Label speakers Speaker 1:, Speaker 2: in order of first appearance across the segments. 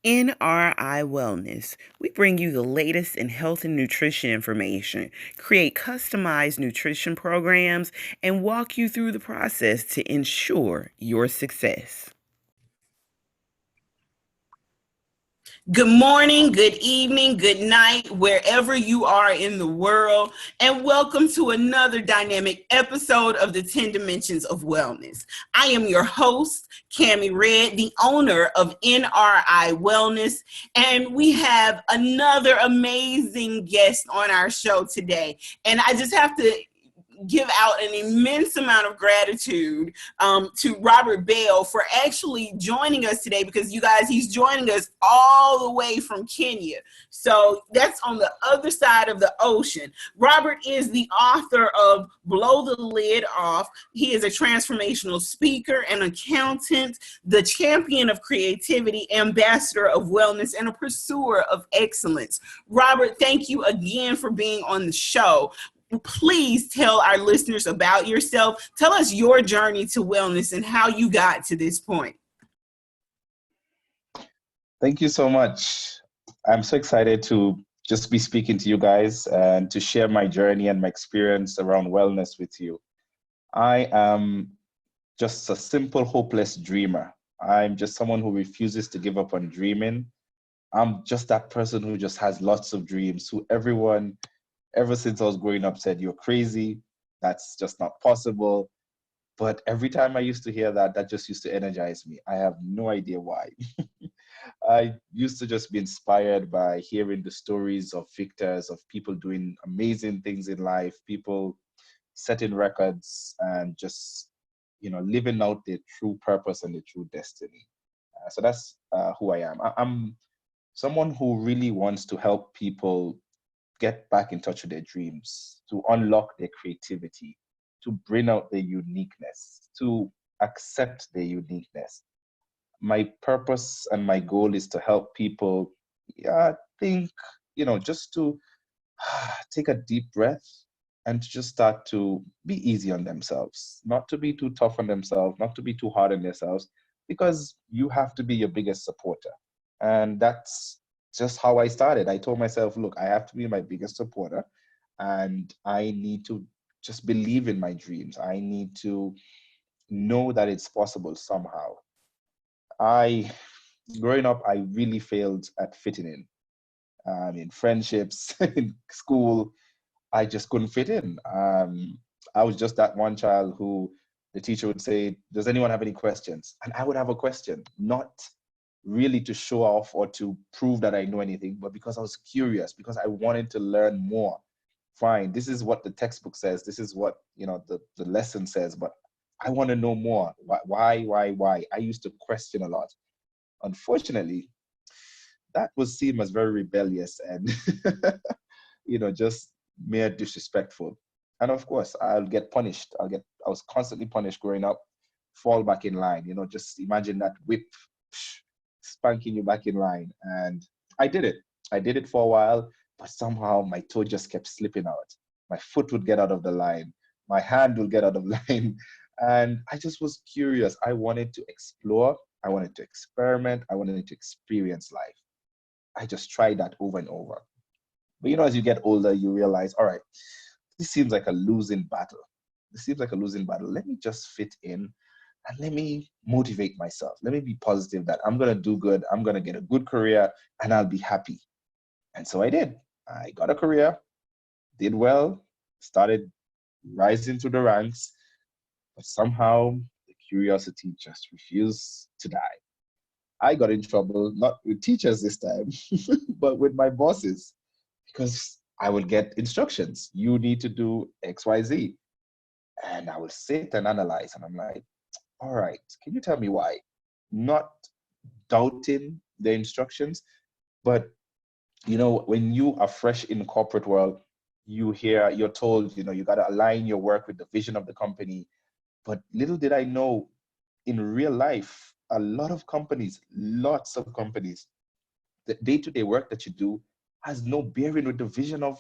Speaker 1: NRI Wellness. We bring you the latest in health and nutrition information, create customized nutrition programs, and walk you through the process to ensure your success. Good morning, good evening, good night, wherever you are in the world, and welcome to another dynamic episode of the 10 Dimensions of Wellness. I am your host, Cammie Red, the owner of NRI Wellness, and we have another amazing guest on our show today. And I just have to give out an immense amount of gratitude to Robert Belle for actually joining us today, because you guys, he's joining us all the way from Kenya. So that's on the other side of the ocean. Robert is the author of Blow the Lid Off. He is a transformational speaker, an accountant, the champion of creativity, ambassador of wellness, and a pursuer of excellence. Robert, thank you again for being on the show. Please tell our listeners about yourself. Tell us your journey to wellness and how you got to this point.
Speaker 2: Thank you so much. I'm so excited to just be speaking to you guys and to share my journey and my experience around wellness with you. I am just a simple, hopeless dreamer. I'm just someone who refuses to give up on dreaming. I'm just that person who just has lots of dreams, who everyone ever since I was growing up said, "You're crazy, that's just not possible." But every time I used to hear that, that just used to energize me. I have no idea why. I used to just be inspired by hearing the stories of victors, of people doing amazing things in life, people setting records and just, living out their true purpose and their true destiny. So that's who I am. I'm someone who really wants to help people get back in touch with their dreams, to unlock their creativity, to bring out their uniqueness, to accept their uniqueness. My purpose and my goal is to help people think, just to take a deep breath and to just start to be easy on themselves, not to be too tough on themselves, not to be too hard on themselves, because you have to be your biggest supporter. And that's just how I started. I told myself, look, I have to be my biggest supporter and I need to just believe in my dreams. I need to know that it's possible somehow. I, growing up, I really failed at fitting in friendships, in school. I just couldn't fit in. I was just that one child who the teacher would say, "Does anyone have any questions?" And I would have a question, not really to show off or to prove that I know anything, but because I was curious, because I wanted to learn more. Fine, this is what the textbook says. This is what the lesson says, but I want to know more. Why? I used to question a lot. Unfortunately, that was seen as very rebellious and just mere disrespectful. And of course, I'll get punished. I was constantly punished growing up. Fall back in line. Just imagine that whip spanking you back in line. And I did it. I did it for a while, but somehow my toe just kept slipping out. My foot would get out of the line. My hand would get out of line. And I just was curious. I wanted to explore. I wanted to experiment. I wanted to experience life. I just tried that over and over. But as you get older, you realize, all right, this seems like a losing battle. This seems like a losing battle. Let me just fit in and let me motivate myself. Let me be positive that I'm going to do good. I'm going to get a good career and I'll be happy. And so I did. I got a career, did well, started rising through the ranks, but somehow the curiosity just refused to die. I got in trouble, not with teachers this time, but with my bosses, because I would get instructions. You need to do X, Y, Z. And I would sit and analyze. And I'm like, all right, can you tell me why? Not doubting the instructions, but when you are fresh in the corporate world, you're told, you got to align your work with the vision of the company. But little did I know, in real life, a lot of companies, lots of companies, the day-to-day work that you do has no bearing with the vision of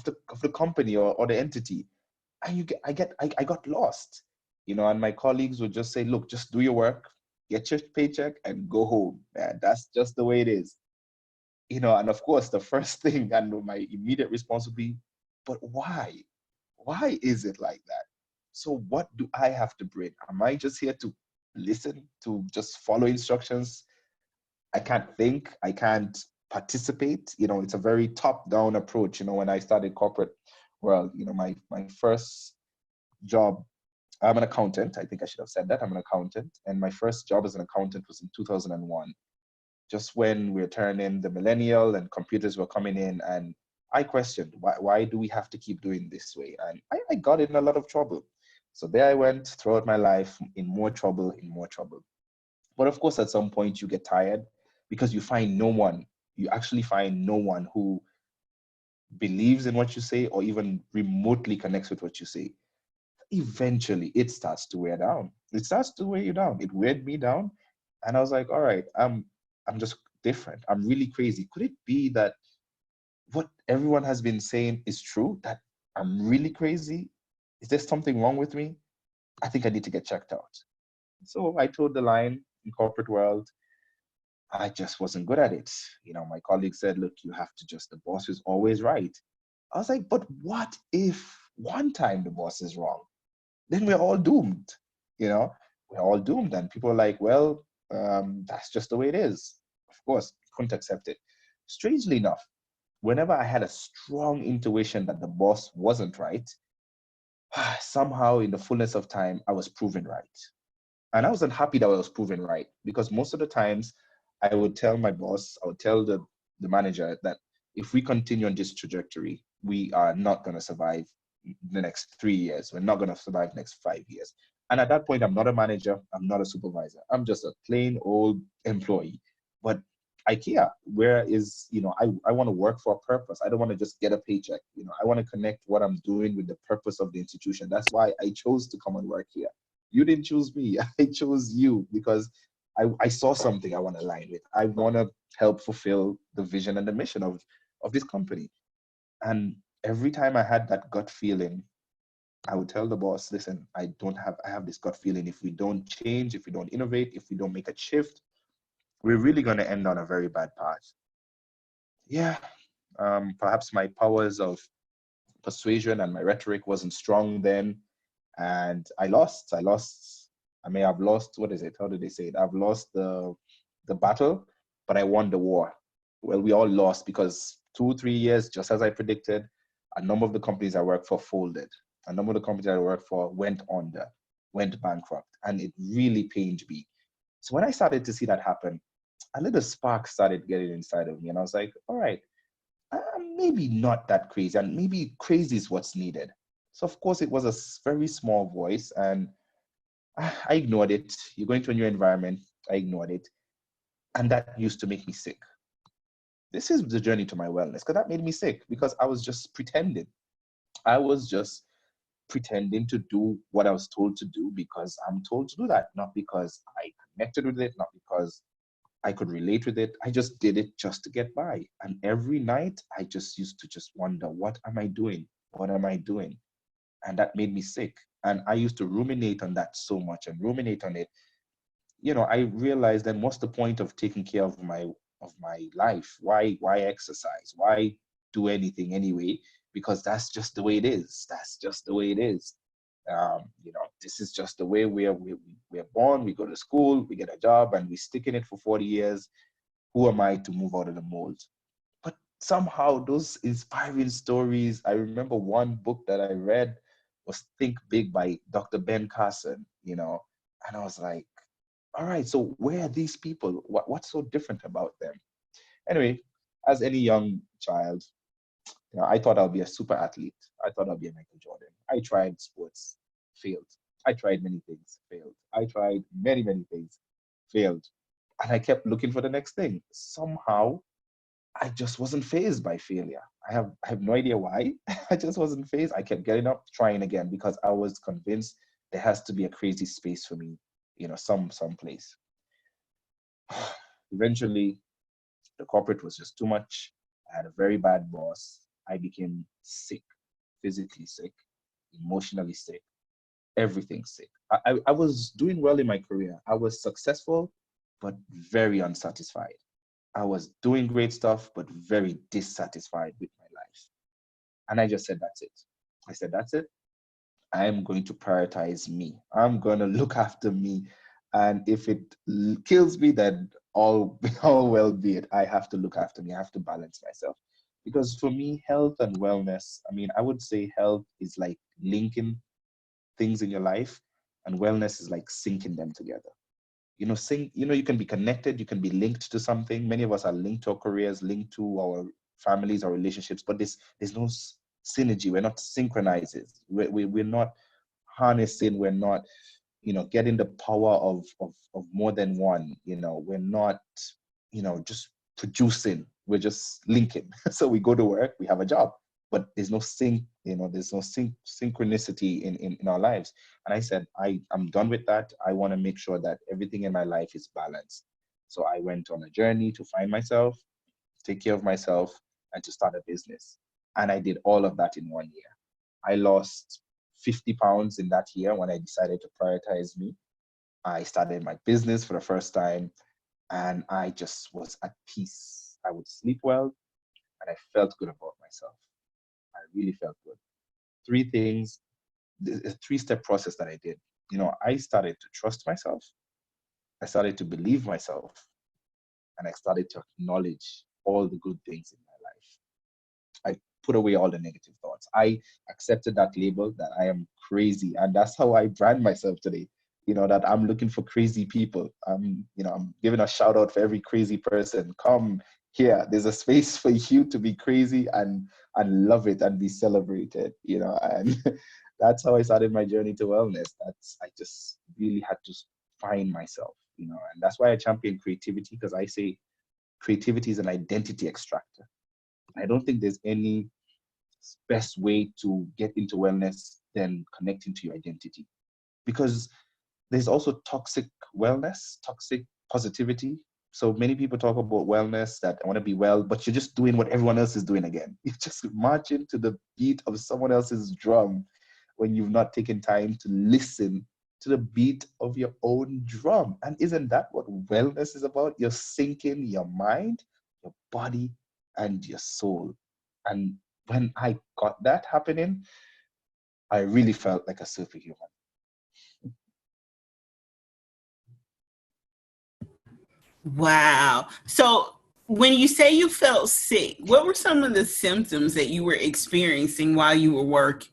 Speaker 2: the company or the entity. And I got lost, and my colleagues would just say, look, just do your work, get your paycheck and go home. Man, that's just the way it is. And of course, the first thing and my immediate response would be, but why? Why is it like that? So what do I have to bring? Am I just here to listen, to just follow instructions? I can't think, I can't participate. It's a very top-down approach. When I started corporate world, my first job, I'm an accountant. I think I should have said that. I'm an accountant. And my first job as an accountant was in 2001, just when we're turning the millennial and computers were coming in. And I questioned, why do we have to keep doing this way? And I got in a lot of trouble. So there I went throughout my life in more trouble, in more trouble. But of course, at some point you get tired because you actually find no one who believes in what you say or even remotely connects with what you say. Eventually it starts to wear down. It starts to wear you down. It weighed me down. And I was like, all right, I'm just different. I'm really crazy. Could it be that what everyone has been saying is true? That I'm really crazy? Is there something wrong with me? I think I need to get checked out. So I told the line in corporate world, I just wasn't good at it. My colleague said, look, you have to just, the boss is always right. I was like, but what if one time the boss is wrong? Then we're all doomed. You know, we're all doomed. And people are like, well, that's just the way it is. Of course, couldn't accept it. Strangely enough, whenever I had a strong intuition that the boss wasn't right, somehow in the fullness of time, I was proven right. And I wasn't happy that I was proven right because most of the times I would tell my boss, I would tell the manager that if we continue on this trajectory, we are not going to survive the next 3 years. We're not going to survive the next 5 years. And at that point, I'm not a manager. I'm not a supervisor. I'm just a plain old employee. But I care. Where is, I want to work for a purpose. I don't want to just get a paycheck. I want to connect what I'm doing with the purpose of the institution. That's why I chose to come and work here. You didn't choose me. I chose you because I saw something I want to align with. I want to help fulfill the vision and the mission of this company. And every time I had that gut feeling, I would tell the boss, listen, I have this gut feeling. If we don't change, if we don't innovate, if we don't make a shift, we're really going to end on a very bad path. Yeah, perhaps my powers of persuasion and my rhetoric wasn't strong then. And I lost. I may have lost, what is it? How did they say it? I've lost the battle, but I won the war. Well, we all lost because 2, 3 years, just as I predicted, a number of the companies I worked for folded. A number of the companies I worked for went under, went bankrupt, and it really pained me. So when I started to see that happen, a little spark started getting inside of me, and I was like, all right, maybe not that crazy, and maybe crazy is what's needed. So of course it was a very small voice, and I ignored it. You go into a new environment, I ignored it, and that used to make me sick. This is the journey to my wellness because that made me sick because I was just pretending. I was just pretending to do what I was told to do because I'm told to do that, not because I connected with it, not because I could relate with it. I just did it just to get by. And every night I just used to just wonder, what am I doing? What am I doing? And that made me sick. And I used to ruminate on that so much and ruminate on it. I realized then what's the point of taking care of my life? Why exercise? Why do anything anyway? Because that's just the way it is. That's just the way it is. This is just the way we're born. We go to school, we get a job, and we stick in it for 40 years. Who am I to move out of the mold? But somehow those inspiring stories, I remember one book that I read was Think Big by Dr. Ben Carson, and I was like, all right, so where are these people? What's so different about them? Anyway, as any young child, I thought I'll be a super athlete. I thought I'll be a Michael Jordan. I tried sports, failed. I tried many things, failed. I tried many, many things, failed. And I kept looking for the next thing. Somehow, I just wasn't phased by failure. I have no idea why. I just wasn't phased. I kept getting up, trying again, because I was convinced there has to be a crazy space for me, some place. Eventually, the corporate was just too much. I had a very bad boss. I became sick, physically sick, emotionally sick. everything sick. I was doing well in my career. I was successful, but very unsatisfied. I was doing great stuff, but very dissatisfied with my life. And I just said, that's it. I said, that's it. I am going to prioritize me. I'm going to look after me. And if it kills me, then all well be it. I have to look after me. I have to balance myself. Because for me, health and wellness, I mean, I would say health is like linking things in your life, and wellness is like syncing them together. You can be connected, you can be linked to something. Many of us are linked to our careers, linked to our families, our relationships, but there's no synergy. We're not synchronized. We're not harnessing. We're not, getting the power of more than one. We're not, just producing. We're just linking. So we go to work, we have a job, but there's no synchronicity in our lives. And I said, I'm done with that. I want to make sure that everything in my life is balanced. So I went on a journey to find myself, take care of myself, and to start a business. And I did all of that in 1 year. I lost 50 pounds in that year when I decided to prioritize me. I started my business for the first time, and I just was at peace. I would sleep well, and I felt good about myself. I really felt good. Three things, a three-step process that I did. I started to trust myself. I started to believe myself, and I started to acknowledge all the good things in my life. I put away all the negative thoughts. I accepted that label that I am crazy, and that's how I brand myself today. That I'm looking for crazy people. I'm giving a shout out for every crazy person. Come here. There's a space for you to be crazy and love it and be celebrated. And that's how I started my journey to wellness. I just really had to find myself. And that's why I champion creativity, because I say creativity is an identity extractor. I don't think there's any best way to get into wellness than connecting to your identity, because there's also toxic wellness, toxic positivity. So many people talk about wellness, that I want to be well, but you're just doing what everyone else is doing again. You're just marching to the beat of someone else's drum when you've not taken time to listen to the beat of your own drum. And isn't that what wellness is about? You're syncing your mind, your body, and your soul. And when I got that happening, I really felt like a superhuman.
Speaker 1: Wow. So when you say you felt sick, what were some of the symptoms that you were experiencing while you were working?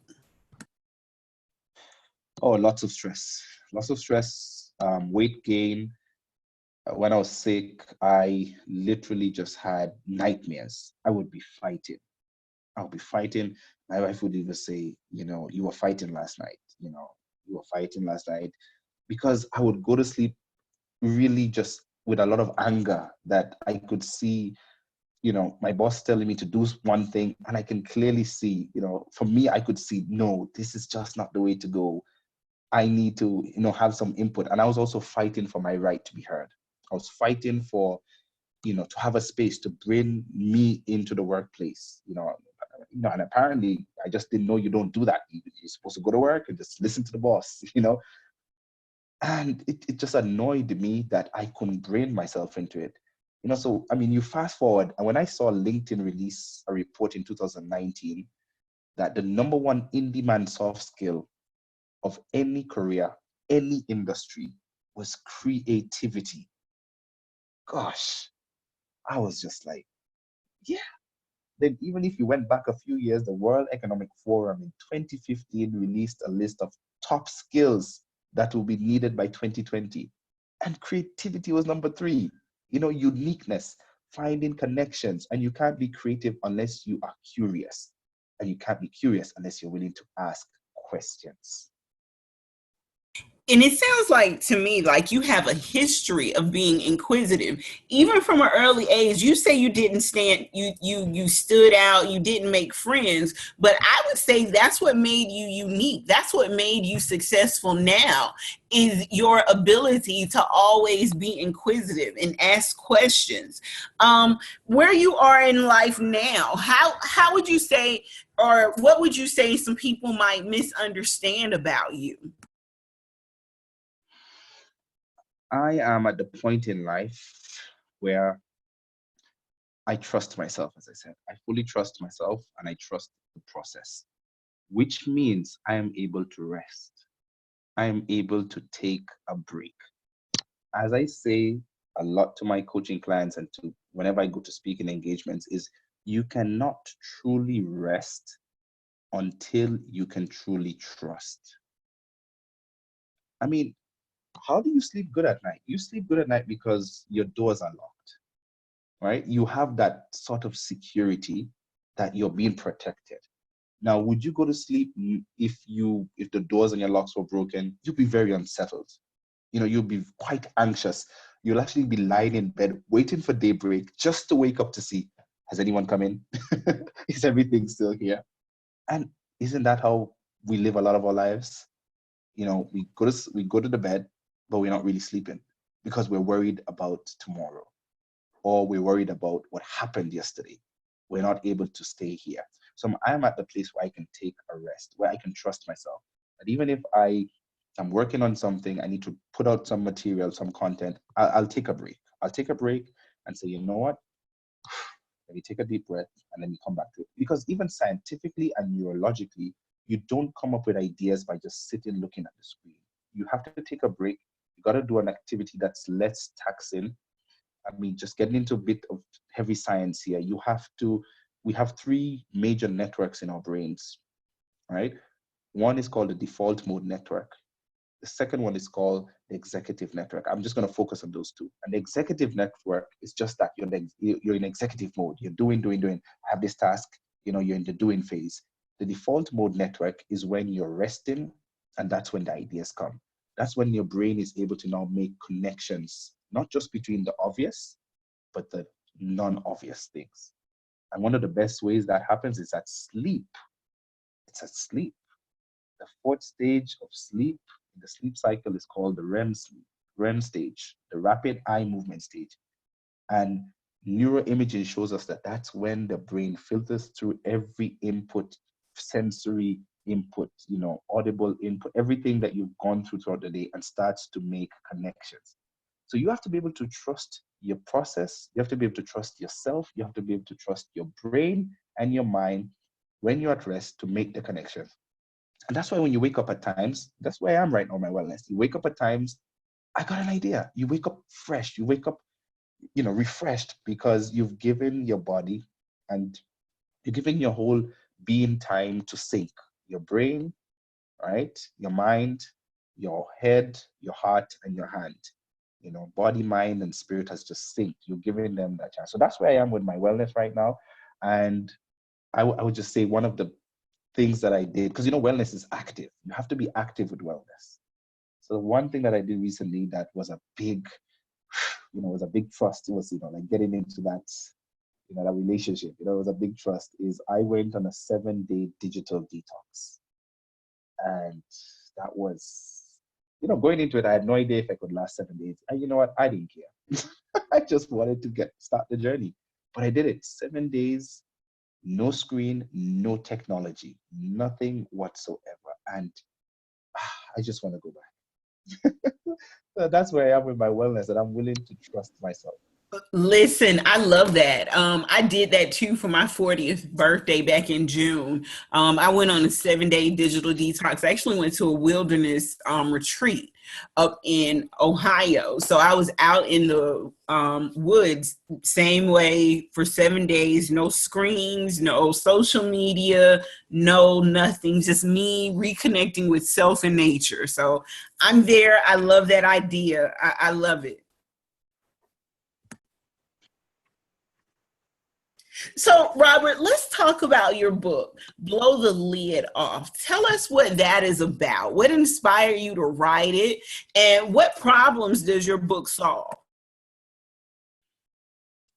Speaker 2: Oh, lots of stress, weight gain. When I was sick, I literally just had nightmares. I would be fighting. I would be fighting. My wife would even say, you were fighting last night. You were fighting last night, because I would go to sleep really just with a lot of anger, that I could see, my boss telling me to do one thing, and I can clearly see, for me, I could see, no, this is just not the way to go. I need to, have some input. And I was also fighting for my right to be heard. I was fighting for, to have a space to bring me into the workplace, and apparently I just didn't know you don't do that. You're supposed to go to work and just listen to the boss, and it just annoyed me that I couldn't bring myself into it. So, I mean, you fast forward, and when I saw LinkedIn release a report in 2019 that the number one in-demand soft skill of any career, any industry, was creativity. Gosh, I was just like, yeah. Then even if you went back a few years, the World Economic Forum in 2015 released a list of top skills that will be needed by 2020. And creativity was number three. Uniqueness, finding connections. And you can't be creative unless you are curious. And you can't be curious unless you're willing to ask questions.
Speaker 1: And it sounds like to me like you have a history of being inquisitive, even from an early age. You say you didn't stand, you stood out, you didn't make friends, but I would say that's what made you unique. That's what made you successful now, is your ability to always be inquisitive and ask questions. Where you are in life now, how would you say, or what would you say some people might misunderstand about you?
Speaker 2: I am at the point in life where I trust myself, as I said. I fully trust myself and I trust the process, which means I am able to rest. I am able to take a break. As I say a lot to my coaching clients and to whenever I go to speaking engagements, is you cannot truly rest until you can truly trust. I mean, how do you sleep good at night? You sleep good at night because your doors are locked, right? You have that sort of security that you're being protected. Now, would you go to sleep if the doors and your locks were broken? You'd be very unsettled. You'll be quite anxious. You'll actually be lying in bed waiting for daybreak just to wake up to see, has anyone come in? Is everything still here? And isn't that how we live a lot of our lives? We go to the bed, but we're not really sleeping because we're worried about tomorrow, or we're worried about what happened yesterday. We're not able to stay here. So I'm at the place where I can take a rest, where I can trust myself. That even if I'm working on something, I need to put out some material, some content, I'll take a break. I'll take a break and say, you know what? Let me take a deep breath and let me come back to it. Because even scientifically and neurologically, you don't come up with ideas by just sitting looking at the screen. You have to take a break. You got to do an activity that's less taxing. I mean, just getting into a bit of heavy science here, we have three major networks in our brains, right? One is called the default mode network. The second one is called the executive network. I'm just going to focus on those two. And the executive network is just that you're in executive mode. You're doing. I have this task, you're in the doing phase. The default mode network is when you're resting, and that's when the ideas come. That's when your brain is able to now make connections, not just between the obvious, but the non-obvious things. And one of the best ways that happens is at sleep. It's at sleep. The fourth stage of sleep in the sleep cycle is called the REM stage, the rapid eye movement stage. And neuroimaging shows us that that's when the brain filters through every input, sensory input, audible input, everything that you've gone through throughout the day, and starts to make connections. So you have to be able to trust your process. You have to be able to trust yourself. You have to be able to trust your brain and your mind when you're at rest to make the connection. And that's why when you wake up at times, that's where I am right now, my wellness. You wake up at times, I got an idea. You wake up fresh. You wake up, refreshed because you've given your body and you're giving your whole being time to sync. Your brain, right? Your mind, your head, your heart, and your hand. Body, mind, and spirit has just synced. You're giving them that chance. So that's where I am with my wellness right now. And I would just say one of the things that I did, because wellness is active. You have to be active with wellness. So one thing that I did recently that was a big, was a big trust. It was, like getting into that, that relationship. It was a big trust. Is I went on a 7-day digital detox, and that was, going into it, I had no idea if I could last 7 days. And you know what? I didn't care. I just wanted to start the journey, but I did it. 7 days. No screen, no technology, nothing whatsoever. And I just want to go back. So that's where I am with my wellness, and I'm willing to trust myself.
Speaker 1: Listen, I love that. I did that too for my 40th birthday back in June. I went on a 7-day digital detox. I actually went to a wilderness retreat up in Ohio. So I was out in the woods, same way for 7 days, no screens, no social media, no nothing, just me reconnecting with self and nature. So I'm there. I love that idea. I love it. So, Robert, let's talk about your book, Blow the Lid Off. Tell us what that is about. What inspired you to write it? And what problems does your book solve?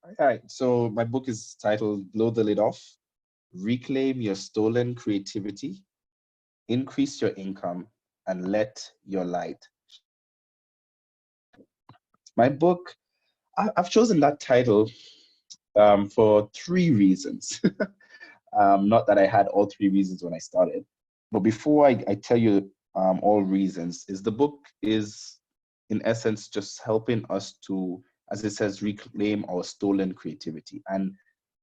Speaker 2: All right. So my book is titled Blow the Lid Off: Reclaim Your Stolen Creativity, Increase Your Income, and Let Your Light. My book, I've chosen that title for three reasons. Not that I had all three reasons when I started, but before I tell you all reasons, is the book is in essence, just helping us to, as it says, reclaim our stolen creativity. And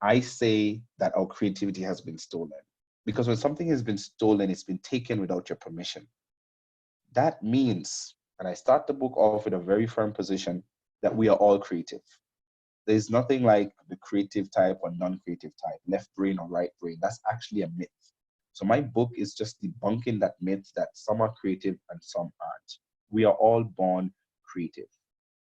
Speaker 2: I say that our creativity has been stolen because when something has been stolen, it's been taken without your permission. That means, and I start the book off with a very firm position, that we are all creative. There's nothing like the creative type or non-creative type, left brain or right brain. That's actually a myth. So my book is just debunking that myth that some are creative and some aren't. We are all born creative.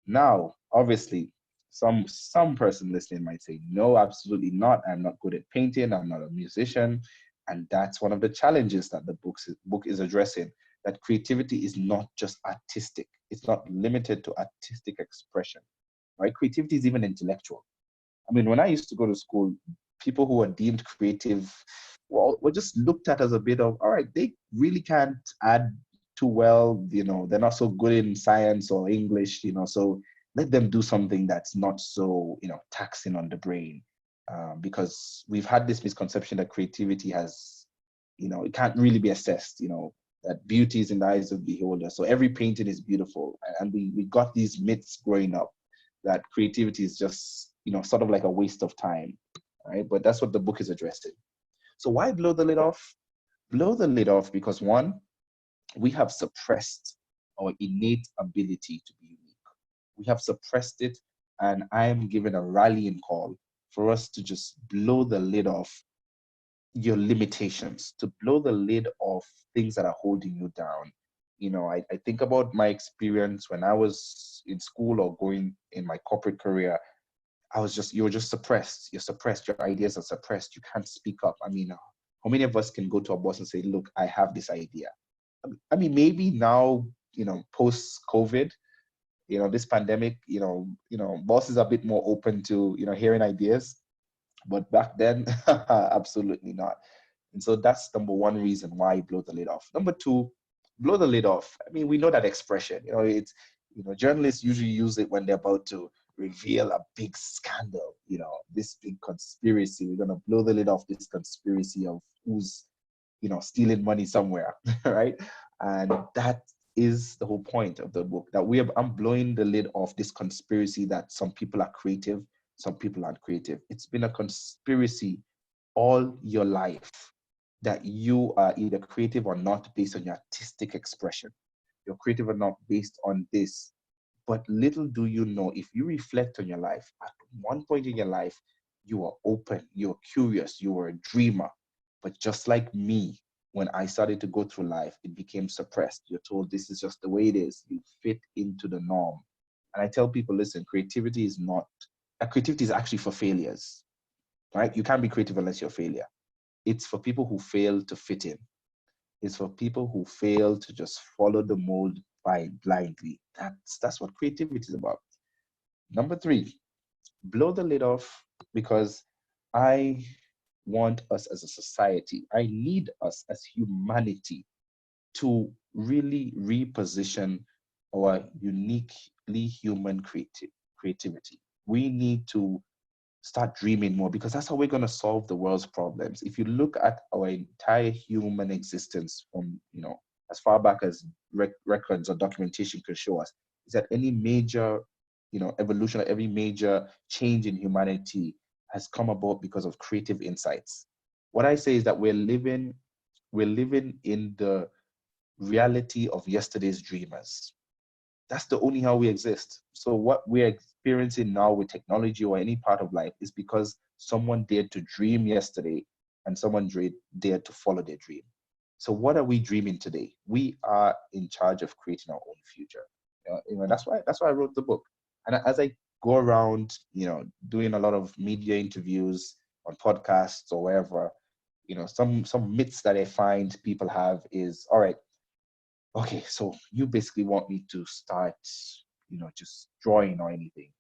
Speaker 2: Now, obviously, some person listening might say, no, absolutely not. I'm not good at painting. I'm not a musician. And that's one of the challenges that the book is addressing, that creativity is not just artistic. It's not limited to artistic expression, right? Creativity is even intellectual. I mean, when I used to go to school, people who were deemed creative, well, were just looked at as a bit of, all right, they really can't add too well, they're not so good in science or English, so let them do something that's not so, taxing on the brain. Because we've had this misconception that creativity has, it can't really be assessed, that beauty is in the eyes of the beholder. So every painting is beautiful. And we got these myths growing up that creativity is just, sort of like a waste of time, right? But that's what the book is addressing. So why blow the lid off? Blow the lid off because one, we have suppressed our innate ability to be unique. We have suppressed it, and I am giving a rallying call for us to just blow the lid off your limitations, to blow the lid off things that are holding you down. I think about my experience when I was in school or going in my corporate career. You're just suppressed. You're suppressed. Your ideas are suppressed. You can't speak up. I mean, how many of us can go to our boss and say, look, I have this idea? I mean, maybe now, post COVID, this pandemic, bosses are a bit more open to, hearing ideas. But back then, absolutely not. And so that's number one reason why you blow the lid off. Number two, blow the lid off. I mean, we know that expression. Journalists usually use it when they're about to reveal a big scandal, this big conspiracy. We're gonna blow the lid off this conspiracy of who's, stealing money somewhere, right? And that is the whole point of the book. I'm blowing the lid off this conspiracy that some people are creative, some people aren't creative. It's been a conspiracy all your life that you are either creative or not based on your artistic expression. You're creative or not based on this. But little do you know, if you reflect on your life, at one point in your life, you are open, you're curious, you were a dreamer. But just like me, when I started to go through life, it became suppressed. You're told this is just the way it is. You fit into the norm. And I tell people, listen, creativity is actually for failures, right? You can't be creative unless you're a failure. It's for people who fail to fit in. It's for people who fail to just follow the mold blindly. That's what creativity is about. Number three, blow the lid off because I want us as a society, I need us as humanity to really reposition our uniquely human creativity. We need to start dreaming more because that's how we're going to solve the world's problems. If you look at our entire human existence from, as far back as records or documentation can show us, is that any major, evolution or every major change in humanity has come about because of creative insights. What I say is that we're living in the reality of yesterday's dreamers. That's the only how we exist. So what we're experiencing now with technology or any part of life is because someone dared to dream yesterday and someone dared to follow their dream. So what are we dreaming today? We are in charge of creating our own future. That's why I wrote the book. And as I go around, doing a lot of media interviews on podcasts or wherever, some myths that I find people have is, all right, okay, so you basically want me to start, just drawing or anything.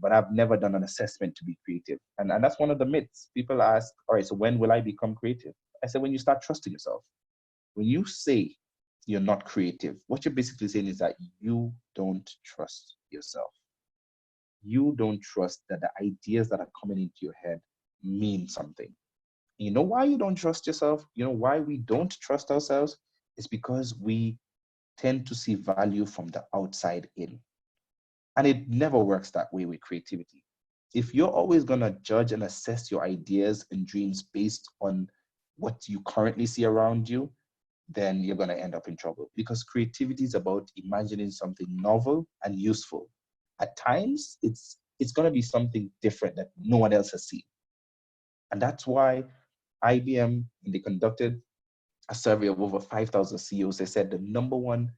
Speaker 2: But I've never done an assessment to be creative. And that's one of the myths. People ask, all right, so when will I become creative? I said, when you start trusting yourself. When you say you're not creative, what you're basically saying is that you don't trust yourself. You don't trust that the ideas that are coming into your head mean something. You know why you don't trust yourself? You know why we don't trust ourselves? It's because we tend to see value from the outside in. And it never works that way with creativity. If you're always going to judge and assess your ideas and dreams based on what you currently see around you, then you're going to end up in trouble, because creativity is about imagining something novel and useful. At times, it's going to be something different that no one else has seen. And that's why IBM, when they conducted a survey of over 5,000 CEOs, they said the number one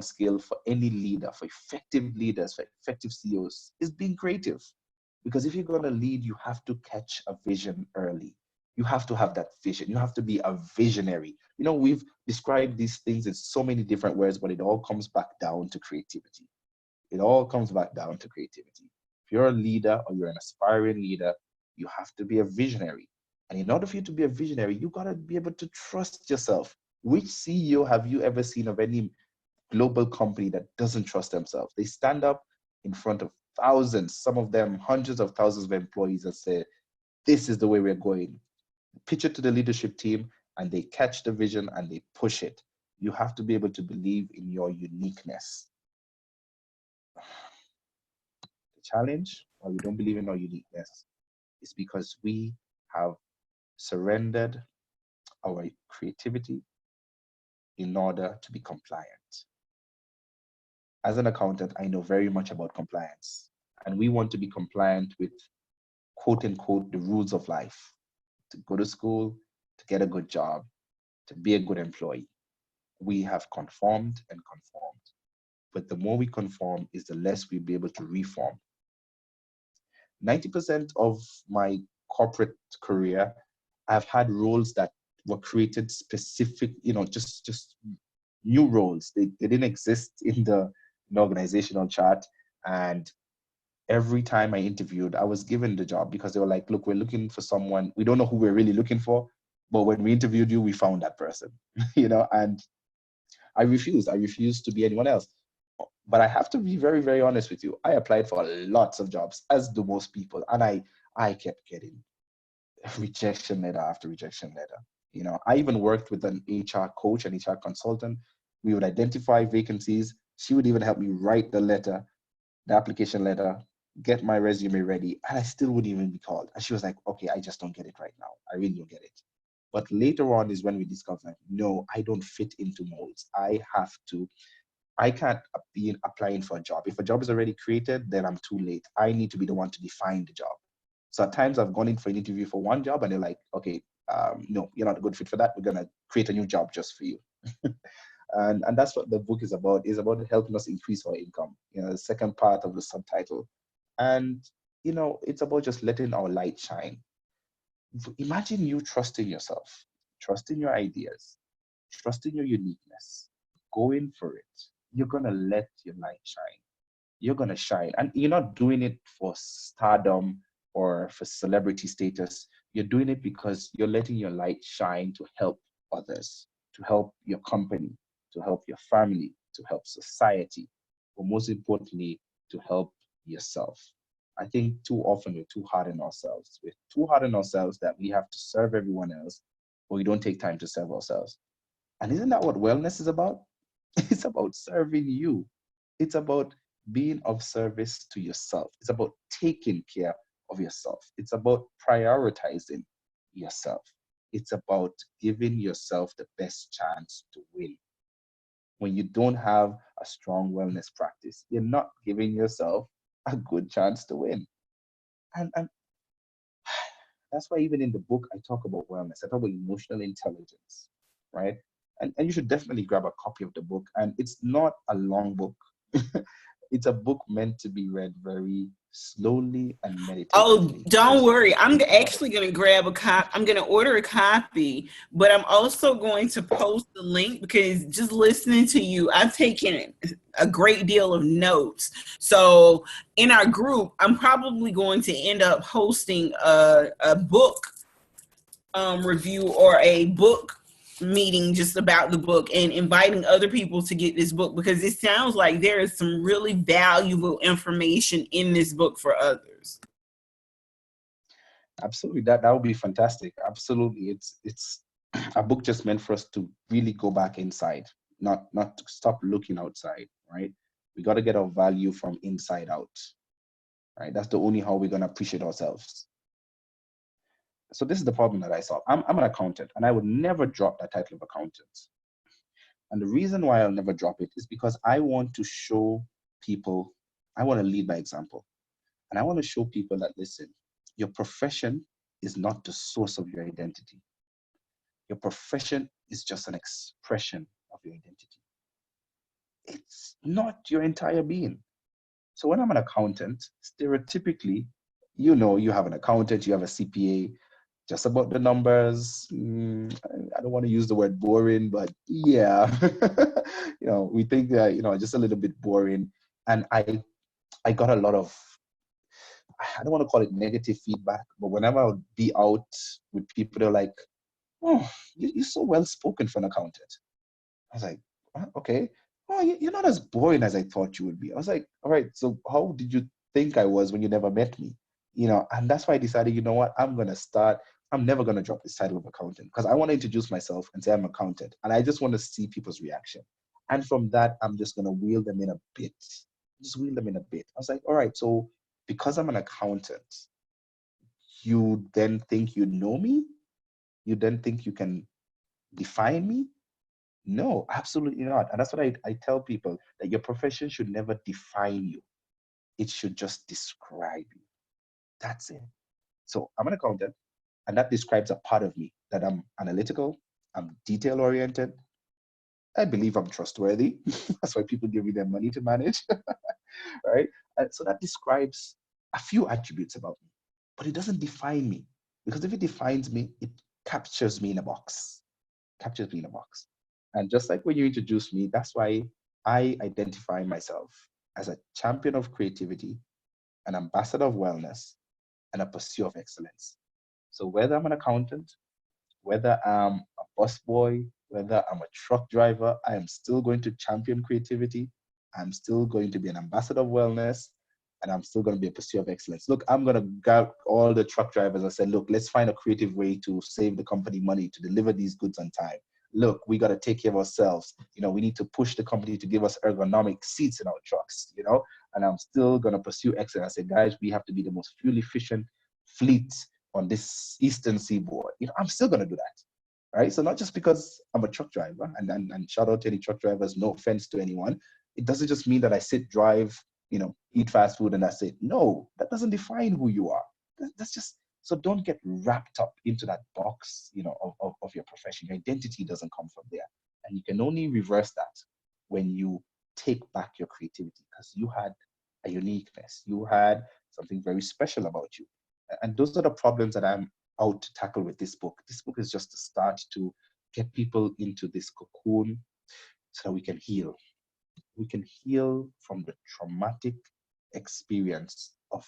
Speaker 2: skill for any leader, for effective leaders, for effective CEOs, is being creative. Because if you're going to lead, you have to catch a vision early. You have to have that vision. You have to be a visionary. We've described these things in so many different words, but it all comes back down to creativity. It all comes back down to creativity. If you're a leader or you're an aspiring leader, you have to be a visionary. And in order for you to be a visionary, you got to be able to trust yourself. Which CEO have you ever seen of any global company that doesn't trust themselves? They stand up in front of thousands, some of them hundreds of thousands of employees, and say, this is the way we're going. Pitch it to the leadership team, and they catch the vision and they push it. You have to be able to believe in your uniqueness. The challenge, why we don't believe in our uniqueness, is because we have surrendered our creativity in order to be compliant. As an accountant, I know very much about compliance, and we want to be compliant with, quote unquote, the rules of life: to go to school, to get a good job, to be a good employee. We have conformed and conformed, but the more we conform is the less we'll be able to reform. 90% of my corporate career, I've had roles that were created specific, just new roles. They didn't exist in the organizational chart. And every time I interviewed, I was given the job because they were like, look, we're looking for someone. We don't know who we're really looking for, but when we interviewed you, we found that person, and I refused to be anyone else. But I have to be very, very honest with you. I applied for lots of jobs, as do most people. And I kept getting rejection letter after rejection letter. I even worked with an HR coach, an HR consultant. We would identify vacancies. She would even help me write the application letter, get my resume ready, and I still wouldn't even be called. And she was like, okay, I just don't get it right now. I really don't get it. But later on is when we discovered, no, I don't fit into molds. I can't be applying for a job. If a job is already created, then I'm too late. I need to be the one to define the job. So at times I've gone in for an interview for one job and they're like, okay, no, you're not a good fit for that. We're going to create a new job just for you. And that's what the book is about helping us increase our income. The second part of the subtitle. And, it's about just letting our light shine. Imagine you trusting yourself, trusting your ideas, trusting your uniqueness, going for it. You're going to let your light shine. You're going to shine. And you're not doing it for stardom or for celebrity status. You're doing it because you're letting your light shine to help others, to help your company, to help your family, to help society, but most importantly, to help yourself. I think too often we're too hard on ourselves. We're too hard on ourselves that we have to serve everyone else, but we don't take time to serve ourselves. And isn't that what wellness is about? It's about serving you. It's about being of service to yourself. It's about taking care of yourself. It's about prioritizing yourself. It's about giving yourself the best chance to win. When you don't have a strong wellness practice, you're not giving yourself a good chance to win. And that's why even in the book, I talk about wellness. I talk about emotional intelligence, right? And you should definitely grab a copy of the book. And it's not a long book. It's a book meant to be read very slowly and
Speaker 1: Oh,
Speaker 2: meditatively.
Speaker 1: don't
Speaker 2: There's
Speaker 1: worry. I'm
Speaker 2: nothing about it.
Speaker 1: actually going to grab a copy. I'm going to order a copy, but I'm also going to post the link because just listening to you, I've taken a great deal of notes. So in our group, I'm probably going to end up hosting a book review or a book meeting just about the book and inviting other people to get this book because it sounds like there is some really valuable information in this book for others.
Speaker 2: Absolutely. That would be fantastic. Absolutely. It's a book just meant for us to really go back inside. not to stop looking outside, right? We got to get our value from inside out, right? That's the only how we're going to appreciate ourselves. So this is the problem that I solve. I'm an accountant, and I would never drop that title of accountant. And the reason why I'll never drop it is because I want to show people, I want to lead by example. And I want to show people that, listen, your profession is not the source of your identity. Your profession is just an expression of your identity. It's not your entire being. So when I'm an accountant, stereotypically, you have an accountant, you have a CPA, just about the numbers. I don't want to use the word boring, but yeah, we think that, just a little bit boring. And I got a lot of, I don't want to call it negative feedback, but whenever I would be out with people, they're like, oh, you're so well spoken for an accountant. I was like, okay. Oh, you're not as boring as I thought you would be. I was like, all right, so how did you think I was when you never met me? And that's why I decided, you know what, I'm never going to drop this title of accountant because I want to introduce myself and say I'm an accountant. And I just want to see people's reaction. And from that, I'm just going to wheel them in a bit. Just wheel them in a bit. I was like, all right, so because I'm an accountant, you then think you know me? You then think you can define me? No, absolutely not. And that's what I tell people, that your profession should never define you. It should just describe you. That's it. So I'm an accountant, and that describes a part of me, that I'm analytical, I'm detail oriented, I believe I'm trustworthy. That's why people give me their money to manage, right? And so that describes a few attributes about me, but it doesn't define me, because if it defines me, it captures me in a box, captures me in a box. And just like when you introduced me, that's why I identify myself as a champion of creativity, an ambassador of wellness, and a pursuit of excellence. So whether I'm an accountant, whether I'm a busboy, whether I'm a truck driver, I am still going to champion creativity. I'm still going to be an ambassador of wellness, and I'm still going to be a pursuit of excellence. Look, I'm going to grab all the truck drivers and say, look, let's find a creative way to save the company money to deliver these goods on time. Look, we got to take care of ourselves. We need to push the company to give us ergonomic seats in our trucks, and I'm still going to pursue excellence. I say, guys, we have to be the most fuel efficient fleet on this eastern seaboard. I'm still going to do that, right? So not just because I'm a truck driver, and shout out to any truck drivers, no offense to anyone, it doesn't just mean that I sit, drive, eat fast food and that's it. No, that doesn't define who you are. That's just, so don't get wrapped up into that box, of your profession. Your identity doesn't come from there. And you can only reverse that when you take back your creativity, because you had a uniqueness. You had something very special about you. And those are the problems that I'm out to tackle with this book. This book is just a start to get people into this cocoon so that we can heal. We can heal from the traumatic experience of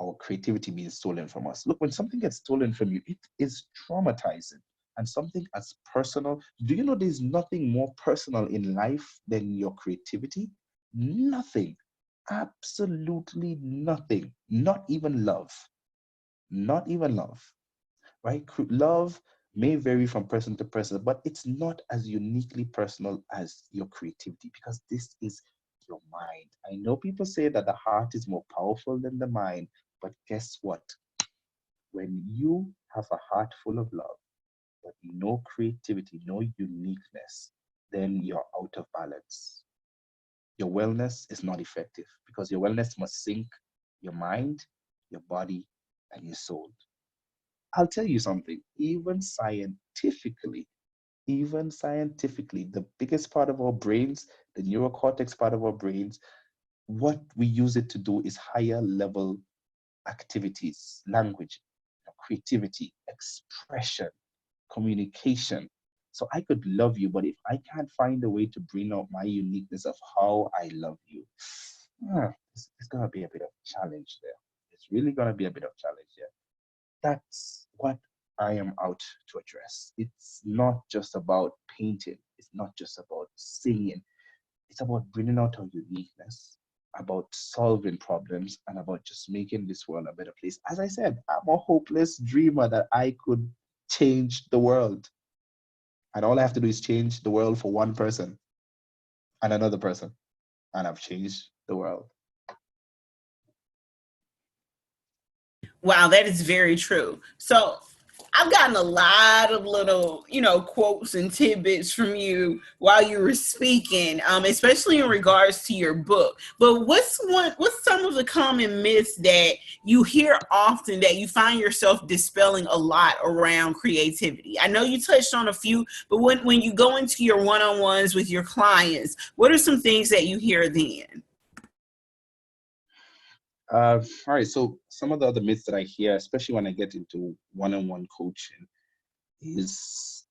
Speaker 2: our creativity being stolen from us. Look, when something gets stolen from you, it is traumatizing. And something as personal, do you know there's nothing more personal in life than your creativity? Nothing. Absolutely nothing. Not even love. Not even love, right? Love may vary from person to person, but it's not as uniquely personal as your creativity, because this is your mind. I know people say that the heart is more powerful than the mind, but guess what? When you have a heart full of love, but no creativity, no uniqueness, then you're out of balance. Your wellness is not effective, because your wellness must sync your mind, your body, and your soul. I'll tell you something, even scientifically, the biggest part of our brains, the neurocortex part of our brains, what we use it to do is higher level activities, language, creativity, expression, communication. So I could love you, but if I can't find a way to bring out my uniqueness of how I love you, it's going to be a bit of challenge there. It's really going to be a bit of challenge there. That's what I am out to address. It's not just about painting. It's not just about singing. It's about bringing out our uniqueness, about solving problems, and about just making this world a better place. As I said, I'm a hopeless dreamer that I could change the world. And all I have to do is change the world for one person and another person, and I've changed the world.
Speaker 1: Wow, that is very true. So I've gotten a lot of little, quotes and tidbits from you while you were speaking, especially in regards to your book. But what's some of the common myths that you hear often that you find yourself dispelling a lot around creativity? I know you touched on a few, but when you go into your one-on-ones with your clients, what are some things that you hear then?
Speaker 2: All right, so some of the other myths that I hear, especially when I get into one-on-one coaching, is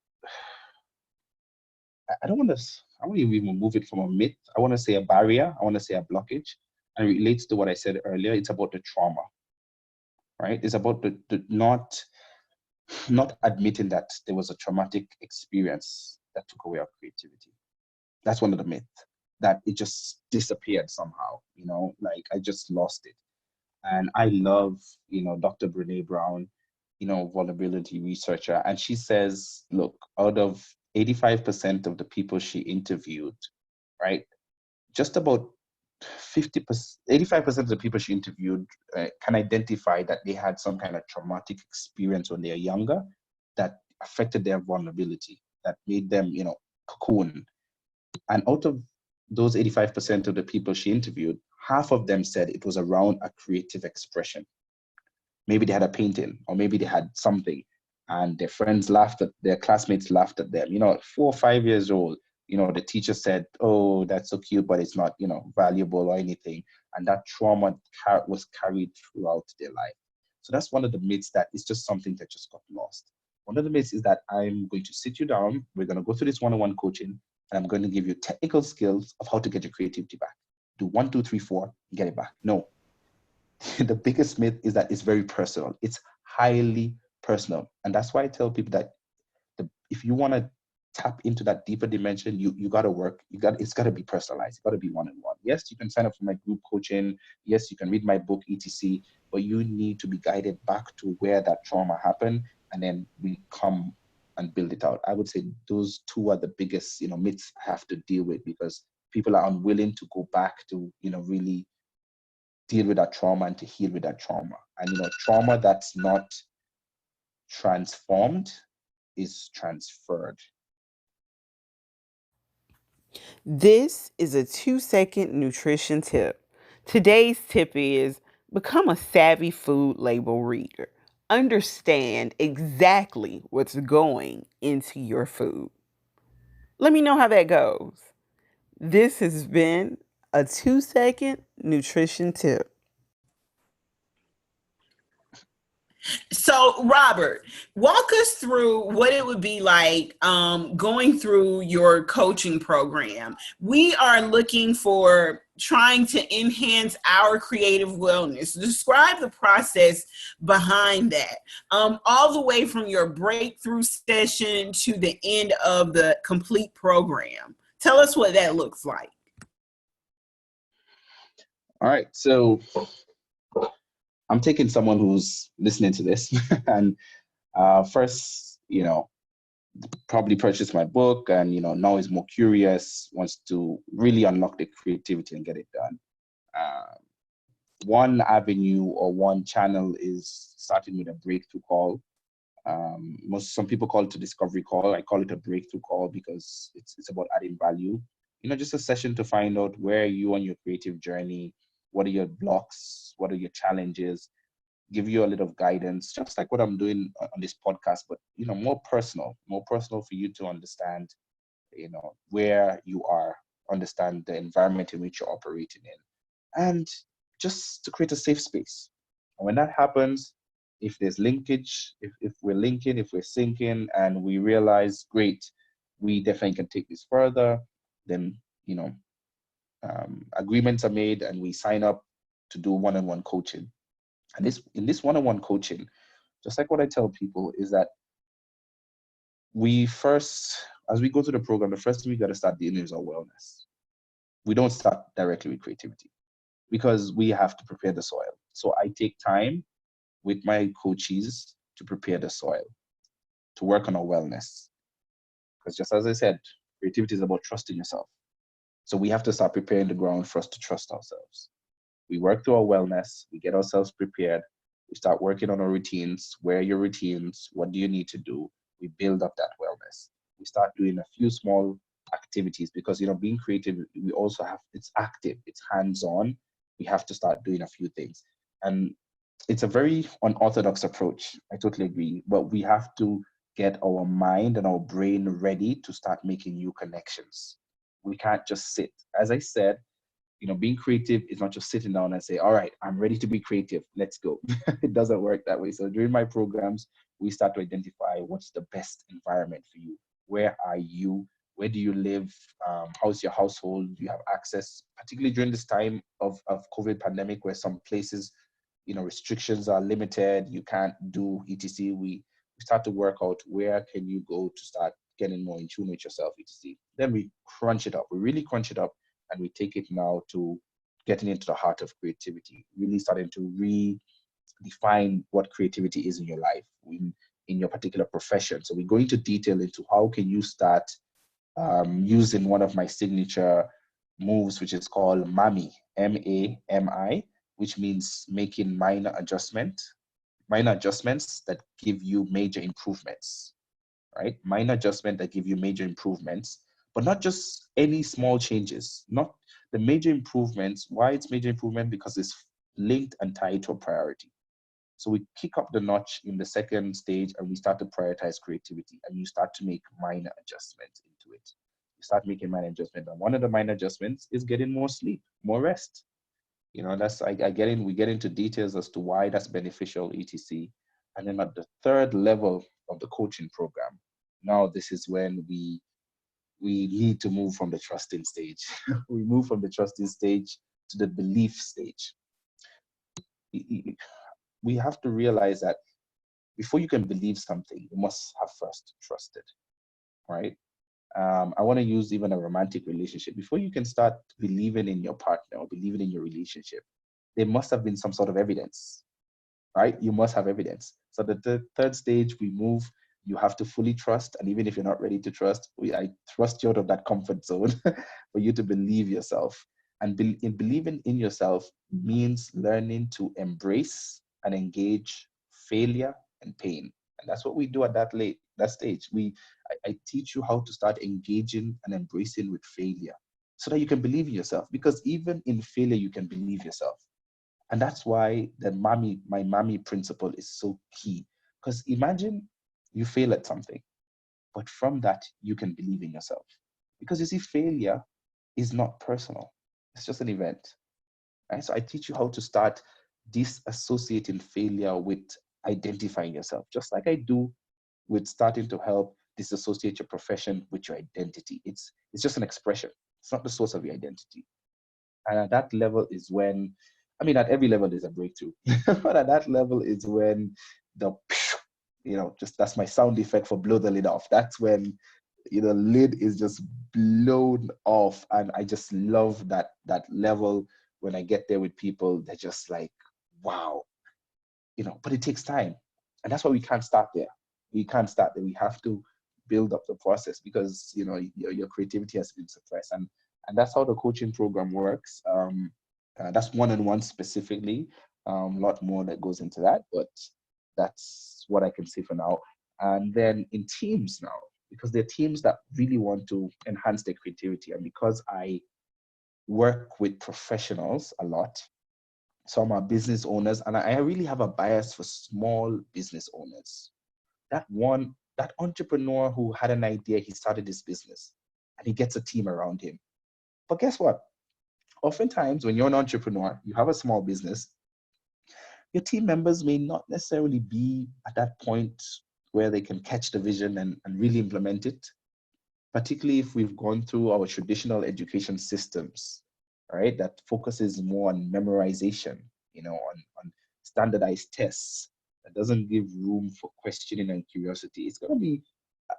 Speaker 2: I don't want to. I want to even move it from a myth. I want to say a barrier. I want to say a blockage, and it relates to what I said earlier. It's about the trauma, right? It's about the not admitting that there was a traumatic experience that took away our creativity. That's one of the myths, that it just disappeared somehow. Like I just lost it. And I love, Dr. Brene Brown, vulnerability researcher. And she says, look, out of 85% of the people she interviewed, right, just about 50%, 85% of the people she interviewed can identify that they had some kind of traumatic experience when they are younger that affected their vulnerability, that made them, cocoon. And out of those 85% of the people she interviewed, half of them said it was around a creative expression. Maybe they had a painting, or maybe they had something, and their friends laughed at their classmates laughed at them. 4 or 5 years old, the teacher said, "Oh, that's so cute, but it's not, valuable or anything." And that trauma was carried throughout their life. So that's one of the myths, that it's just something that just got lost. One of the myths is that I'm going to sit you down, we're going to go through this one-on-one coaching, and I'm going to give you technical skills of how to get your creativity back. Do 1, 2, 3, 4, get it back. No, the biggest myth is that it's very personal. It's highly personal. And that's why I tell people that if you want to tap into that deeper dimension, you got to work. It's got to be personalized. It's got to be one-on-one. Yes, you can sign up for my group coaching. Yes, you can read my book, etc. But you need to be guided back to where that trauma happened, and then we come and build it out. I would say those two are the biggest, myths I have to deal with, because people are unwilling to go back to, really deal with that trauma and to heal with that trauma. And trauma that's not transformed is transferred.
Speaker 1: This is a 2-second nutrition tip. Today's tip is become a savvy food label reader. Understand exactly what's going into your food. Let me know how that goes. This has been a 2-second nutrition tip. So, Robert, walk us through what it would be like going through your coaching program. We are looking for trying to enhance our creative wellness. Describe the process behind that, all the way from your breakthrough session to the end of the complete program. Tell us what that looks like.
Speaker 2: All right. So I'm taking someone who's listening to this and first, probably purchased my book, and now is more curious, wants to really unlock the creativity and get it done. uh, One avenue or one channel is starting with a breakthrough call. Some people call it a discovery call. I call it a breakthrough call because it's about adding value. Just a session to find out where you on your creative journey, what are your blocks, what are your challenges, give you a little guidance, just like what I'm doing on this podcast, but more personal for you to understand, where you are, understand the environment in which you're operating in, and just to create a safe space. And when that happens, if there's linkage, if we're linking, if we're syncing, and we realize, great, we definitely can take this further, then agreements are made and we sign up to do one-on-one coaching. And in this one-on-one coaching, just like what I tell people, is that we first, as we go through the program, the first thing we got to start dealing is our wellness. We don't start directly with creativity because we have to prepare the soil. So I take time with my coaches to prepare the soil, to work on our wellness. Because just as I said, creativity is about trusting yourself. So we have to start preparing the ground for us to trust ourselves. We work through our wellness, we get ourselves prepared, we start working on our routines. Where are your routines? What do you need to do? We build up that wellness. We start doing a few small activities because, being creative, we also have, it's active, it's hands-on. We have to start doing a few things. And it's a very unorthodox approach. I totally agree. But we have to get our mind and our brain ready to start making new connections. We can't just sit. As I said, being creative is not just sitting down and say, all right, I'm ready to be creative. Let's go. It doesn't work that way. So during my programs, we start to identify what's the best environment for you. Where are you? Where do you live? How's your household? Do you have access, particularly during this time of COVID pandemic, where some places, restrictions are limited, you can't do etc. We start to work out where can you go to start getting more in tune with yourself, etc. Then we crunch it up. We really crunch it up, and we take it now to getting into the heart of creativity, really starting to redefine what creativity is in your life, in your particular profession. So we go into detail into how can you start using one of my signature moves, which is called MAMI, MAMI, which means making minor adjustments that give you major improvements, right? Minor adjustment that give you major improvements, but not just any small changes, not the major improvements. Why it's major improvement? Because it's linked and tied to a priority. So we kick up the notch in the second stage and we start to prioritize creativity, and you start to make minor adjustments into it. You start making minor adjustments. And one of the minor adjustments is getting more sleep, more rest. That's we get into details as to why that's beneficial, etc. And then at the third level of the coaching program, now this is when we need to move from the trusting stage. We move from the trusting stage to the belief stage. We have to realize that before you can believe something, you must have first trusted, right? I want to use even a romantic relationship. Before you can start believing in your partner or believing in your relationship, there must have been some sort of evidence, right? You must have evidence. So the third stage, we move, you have to fully trust. And even if you're not ready to trust, I thrust you out of that comfort zone for you to believe yourself. And in believing in yourself means learning to embrace and engage failure and pain. And that's what we do at that stage. I teach you how to start engaging and embracing with failure so that you can believe in yourself. Because even in failure, you can believe yourself. And that's why my mommy principle is so key. Because imagine you fail at something, but from that, you can believe in yourself. Because you see, failure is not personal. It's just an event. Right? So I teach you how to start disassociating failure with identifying yourself, just like I do with starting to help disassociate your profession with your identity. It's just an expression. It's not the source of your identity. And at that level is when, at every level there's a breakthrough, but at that level is when the, just that's my sound effect for blow the lid off. That's when, the lid is just blown off. And I just love that level when I get there with people. They're just like, wow, but it takes time. And that's why we can't start there. We can't start there. We have to build up the process because, your creativity has been suppressed. And that's how the coaching program works. That's one-on-one specifically. A lot more that goes into that, but that's what I can say for now. And then in teams now, because there are teams that really want to enhance their creativity. And because I work with professionals a lot, some are business owners, and I really have a bias for small business owners. That entrepreneur who had an idea, he started his business and he gets a team around him. But guess what? Oftentimes, when you're an entrepreneur, you have a small business, your team members may not necessarily be at that point where they can catch the vision and really implement it, particularly if we've gone through our traditional education systems, right? That focuses more on memorization, on standardized tests, that doesn't give room for questioning and curiosity. It's going to be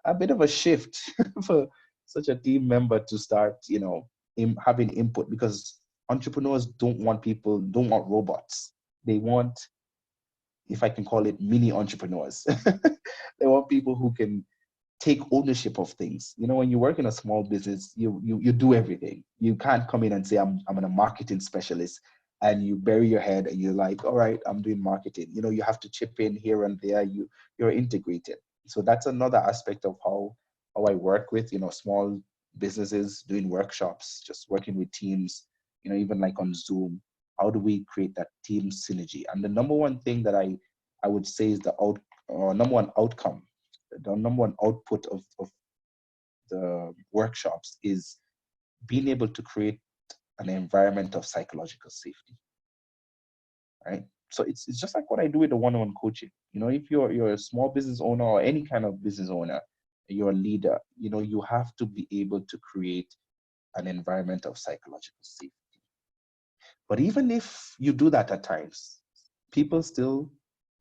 Speaker 2: a bit of a shift for such a team member to start, having input, because entrepreneurs don't want robots. They want, if I can call it, mini entrepreneurs. They want people who can take ownership of things. When you work in a small business, you do everything. You can't come in and say, I'm a marketing specialist, and you bury your head and you're like, all right, I'm doing marketing. You have to chip in here and there. You're integrated. So that's another aspect of how I work with, small businesses, doing workshops, just working with teams, even like on Zoom. How do we create that team synergy? And the number one thing that I would say is number one outcome, the number one output of the workshops is being able to create an environment of psychological safety, right? So it's just like what I do with the one-on-one coaching. If you're a small business owner or any kind of business owner, you're a leader, you have to be able to create an environment of psychological safety. But even if you do that at times, people still,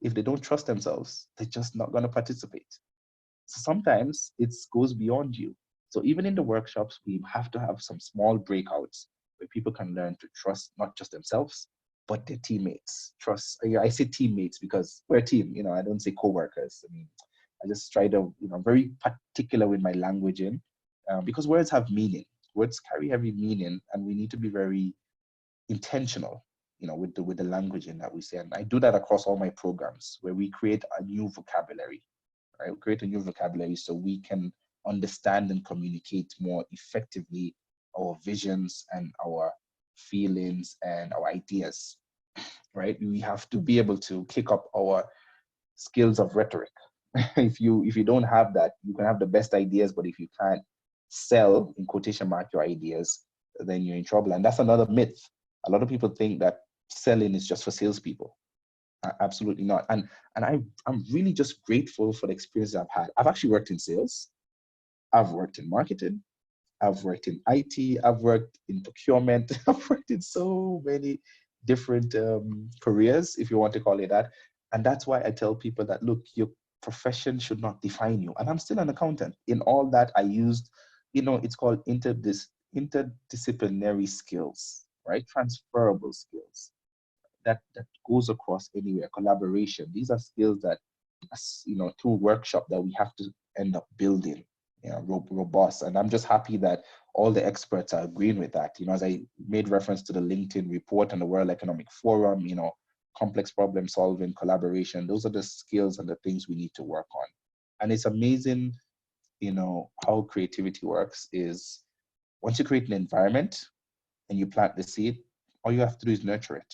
Speaker 2: if they don't trust themselves, they're just not going to participate. So sometimes it goes beyond you. So even in the workshops, we have to have some small breakouts where people can learn to trust not just themselves, but their teammates. I say teammates because we're a team, I don't say co-workers. I mean, I just try to, I'm very particular with my languaging because words have meaning. Words carry heavy meaning, and we need to be very intentional, with the languaging that we say. And I do that across all my programs where we create a new vocabulary. Right? We create a new vocabulary so we can understand and communicate more effectively our visions and our feelings and our ideas, right? We have to be able to kick up our skills of rhetoric. If you don't have that, you can have the best ideas, but if you can't sell, in quotation mark, your ideas, then you're in trouble. And that's another myth. A lot of people think that selling is just for salespeople. Absolutely not. And I'm really just grateful for the experiences I've had. I've actually worked in sales. I've worked in marketing. I've worked in IT. I've worked in procurement. I've worked in so many different careers, if you want to call it that. And that's why I tell people that, look, your profession should not define you. And I'm still an accountant. In all that, I used, it's called interdisciplinary skills, right? Transferable skills that goes across anywhere. Collaboration. These are skills that, through workshop that we have to end up building, robust. And I'm just happy that all the experts are agreeing with that. As I made reference to the LinkedIn report and the World Economic Forum, complex problem solving, collaboration. Those are the skills and the things we need to work on. And it's amazing, how creativity works is once you create an environment and you plant the seed, all you have to do is nurture it.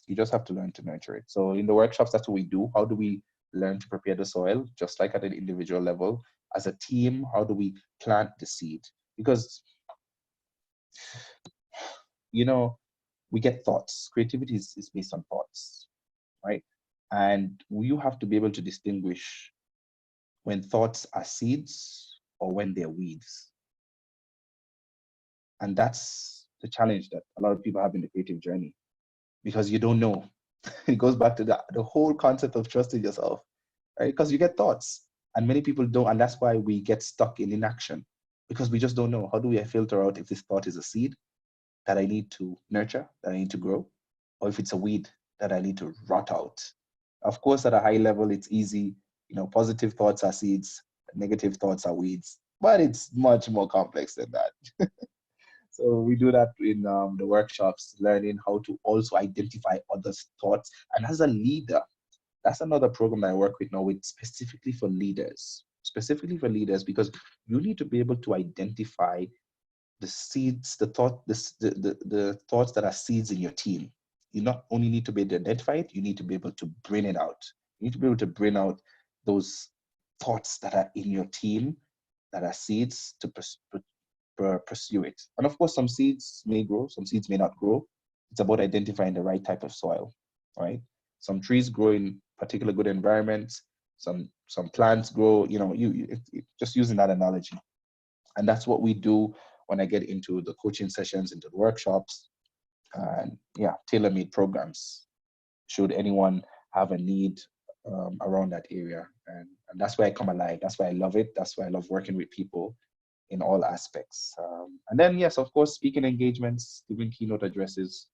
Speaker 2: You just have to learn to nurture it. So in the workshops, that's what we do. How do we learn to prepare the soil, just like at an individual level? As a team, how do we plant the seed? Because, we get thoughts. Creativity is based on thoughts, right? And you have to be able to distinguish when thoughts are seeds or when they're weeds. And that's the challenge that a lot of people have in the creative journey, because you don't know. It goes back to the whole concept of trusting yourself, right? Because you get thoughts and many people don't. And that's why we get stuck in inaction, because we just don't know. How do we filter out if this thought is a seed that I need to nurture, that I need to grow, or if it's a weed that I need to rot out? Of course, at a high level, it's easy. Positive thoughts are seeds, negative thoughts are weeds, but it's much more complex than that. So we do that in the workshops, learning how to also identify others' thoughts. And as a leader, that's another program that I work with now, with specifically for leaders, because you need to be able to identify the seeds, the thoughts that are seeds in your team. You not only need to be able to identify it, you need to be able to bring it out. You need to be able to bring out those thoughts that are in your team that are seeds to pursue it. And of course, some seeds may grow, some seeds may not grow. It's about identifying the right type of soil, right? Some trees grow in particular good environments. Some plants grow, just using that analogy. And that's what we do when I get into the coaching sessions, into the workshops, and tailor-made programs, should anyone have a need around that area. And that's why I come alive. That's why I love it. That's why I love working with people in all aspects. And then, yes, of course, speaking engagements, giving keynote addresses,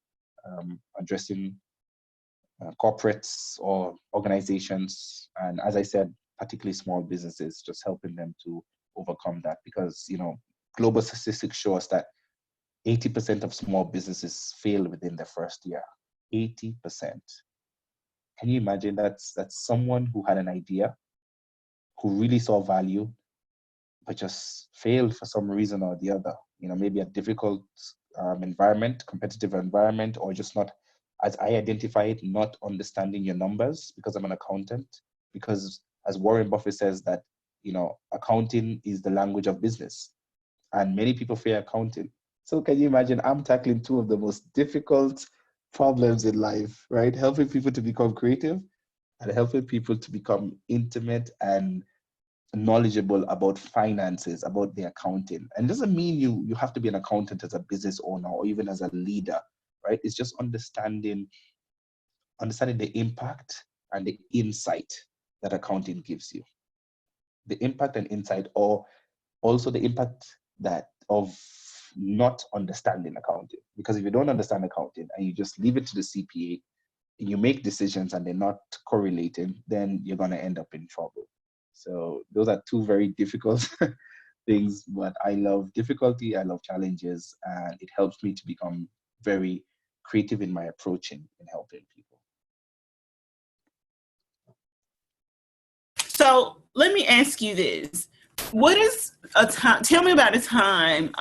Speaker 2: addressing corporates or organizations. And as I said, particularly small businesses, just helping them to overcome that. Because, global statistics show us that 80% of small businesses fail within the first year. 80%. Can you imagine? That's someone who had an idea, who really saw value, but just failed for some reason or the other. Maybe a difficult environment, competitive environment, or just not, as I identify it, not understanding your numbers, because I'm an accountant. Because as Warren Buffett says that, accounting is the language of business, and many people fear accounting. So can you imagine? I'm tackling two of the most difficult problems in life, right? Helping people to become creative and helping people to become intimate and knowledgeable about finances, about the accounting. And it doesn't mean you have to be an accountant as a business owner or even as a leader, right? It's just understanding the impact and the insight that accounting gives you. The impact and insight, or also the impact that of not understanding accounting. Because if you don't understand accounting and you just leave it to the CPA, you make decisions and they're not correlating, then you're going to end up in trouble. So those are two very difficult things, but I love difficulty, I love challenges, and it helps me to become very creative in my approach in helping people.
Speaker 1: So let me ask you this. What is a time, tell me about a time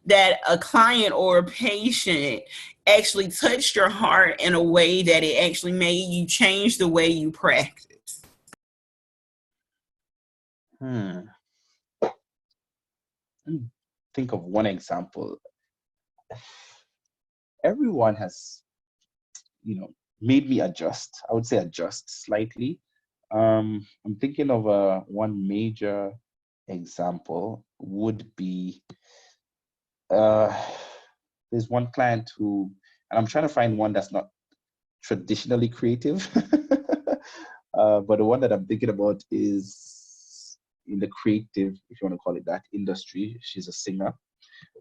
Speaker 1: that a client or a patient actually touched your heart in a way that it actually made you change the way you practice?
Speaker 2: Think of one example. Everyone has, made me adjust. I would say adjust slightly. I'm thinking of one major example would be there's one client who, and I'm trying to find one that's not traditionally creative, but the one that I'm thinking about is in the creative, if you want to call it that, industry. She's a singer.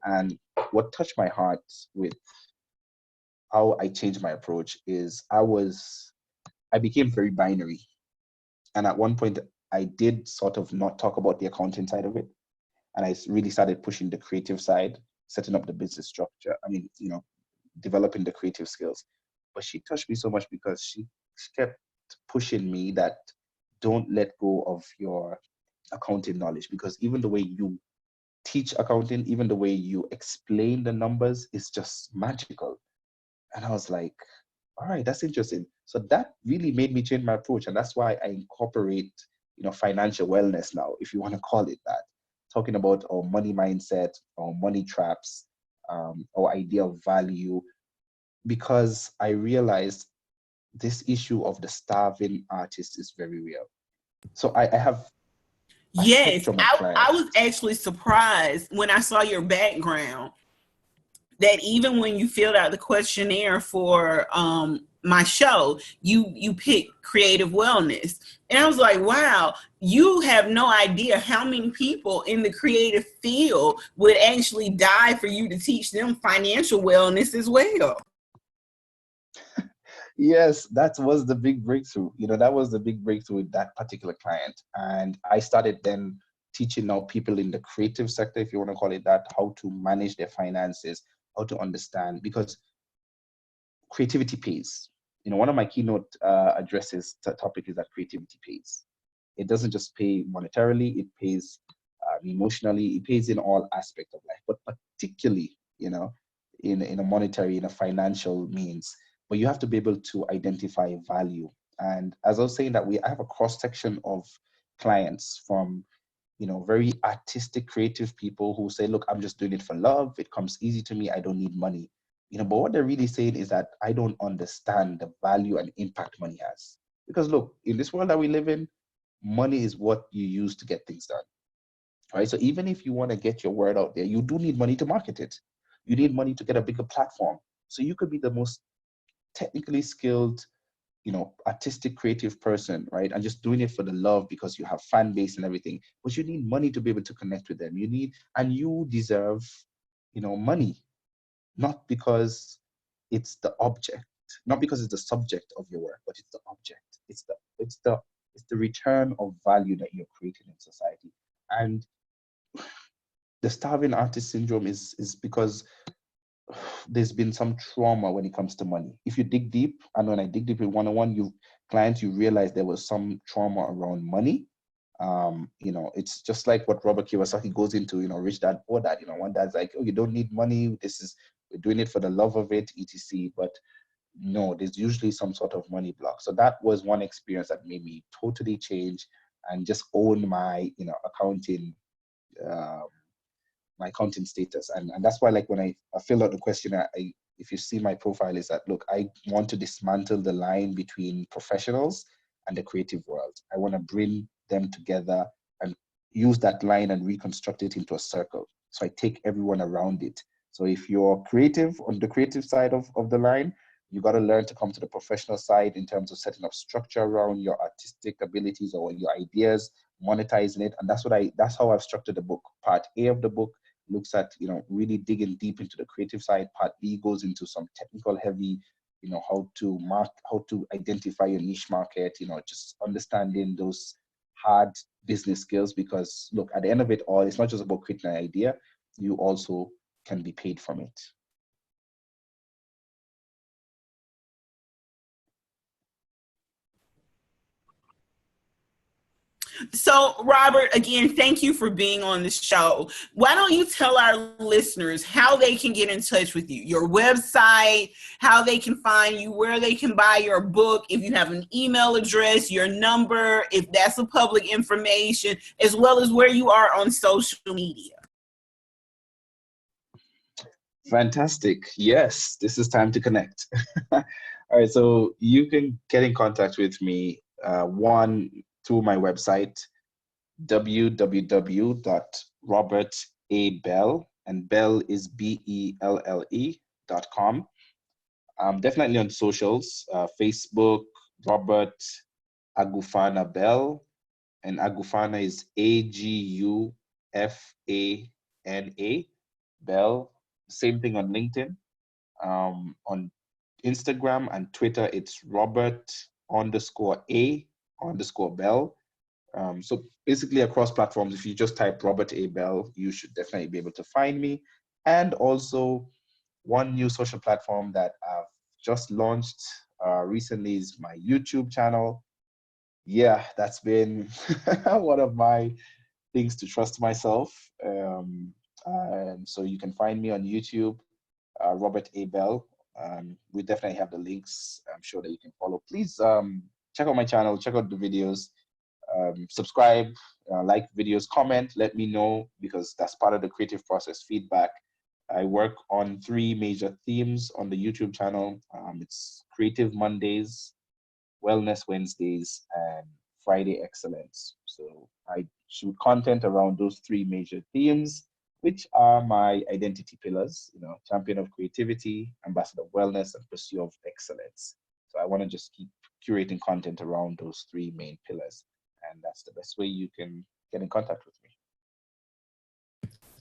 Speaker 2: And what touched my heart with how I changed my approach is I became very binary. And at one point, I did sort of not talk about the accounting side of it. And I really started pushing the creative side, setting up the business structure. Developing the creative skills. But she touched me so much because she kept pushing me that don't let go of your accounting knowledge, because even the way you teach accounting, even the way you explain the numbers is just magical. And I was like, all right, that's interesting. So that really made me change my approach. And that's why I incorporate, financial wellness now, if you want to call it that. Talking about our money mindset, our money traps, our idea of value, because I realized this issue of the starving artist is very real. So I have a
Speaker 1: Yes,
Speaker 2: spectrum of
Speaker 1: I was
Speaker 2: clients.
Speaker 1: actually surprised when I saw your background that even when you filled out the questionnaire for my show, you picked creative wellness. And I was like, wow, you have no idea how many people in the creative field would actually die for you to teach them financial wellness as well.
Speaker 2: Yes, that was the big breakthrough. That was the big breakthrough with that particular client. And I started then teaching now people in the creative sector, if you want to call it that, how to manage their finances, how to understand, because creativity pays. One of my keynote addresses topic is that creativity pays. It doesn't just pay monetarily, it pays emotionally, it pays in all aspects of life, but particularly, in a monetary, in a financial means. But you have to be able to identify value. And as I was saying, that I have a cross section of clients from, very artistic, creative people who say, look, I'm just doing it for love. It comes easy to me. I don't need money. But what they're really saying is that I don't understand the value and impact money has. Because look, in this world that we live in, money is what you use to get things done. Right? So even if you want to get your word out there, you do need money to market it. You need money to get a bigger platform. So you could be the most technically skilled, artistic, creative person, right? And just doing it for the love because you have fan base and everything. But you need money to be able to connect with them. You deserve, money, not because it's the object, not because it's the subject of your work, but it's the object. It's the return of value that you're creating in society. And the starving artist syndrome is because there's been some trauma when it comes to money. If you dig deep, and when I dig deep in one-on-one, you clients, you realize there was some trauma around money. It's just like what Robert Kiyosaki goes into, Rich Dad Poor Dad. One dad's like, oh, you don't need money. We're doing it for the love of it, etc. But no, there's usually some sort of money block. So that was one experience that made me totally change and just own my, accounting, um, my accounting status. And that's why, like, when I fill out the question, if you see my profile, is that, look, I want to dismantle the line between professionals and the creative world. I want to bring them together and use that line and reconstruct it into a circle. So I take everyone around it. So if you're creative on the creative side of the line, you got to learn to come to the professional side in terms of setting up structure around your artistic abilities or your ideas, monetizing it. And that's how I've structured the book. Part A of the book looks at, really digging deep into the creative side. Part B goes into some technical heavy, how to identify your niche market, just understanding those hard business skills. Because look, at the end of it all, it's not just about creating an idea, you also can be paid from it.
Speaker 1: So, Robert, again, thank you for being on the show. Why don't you tell our listeners how they can get in touch with you, your website, how they can find you, where they can buy your book, if you have an email address, your number, if that's a public information, as well as where you are on social media.
Speaker 2: Fantastic. Yes, this is time to connect. All right, so you can get in contact with me, one, through my website, www.robertabelle, and Belle is BELLE.com. I'm definitely on socials, Facebook, Robert Agufana Belle, and Agufana is AGUFANA, Belle. Same thing on LinkedIn. On Instagram and Twitter, it's Robert_A_Belle. So basically across platforms, if you just type Robert A. Belle, you should definitely be able to find me. And also one new social platform that I've just launched recently is my YouTube channel. Yeah, that's been one of my things to trust myself. And so you can find me on YouTube, Robert A. Belle. We definitely have the links. I'm sure that you can follow. Please check out my channel, check out the videos, subscribe, like videos, comment, let me know, because that's part of the creative process, feedback. I work on 3 major themes on the YouTube channel. It's Creative Mondays, Wellness Wednesdays, and Friday Excellence. So I shoot content around those 3 major themes, which are my identity pillars, champion of creativity, ambassador of wellness, and pursuit of excellence. So I want to just keep curating content around those 3 main pillars. And that's the best way you can get in contact with me.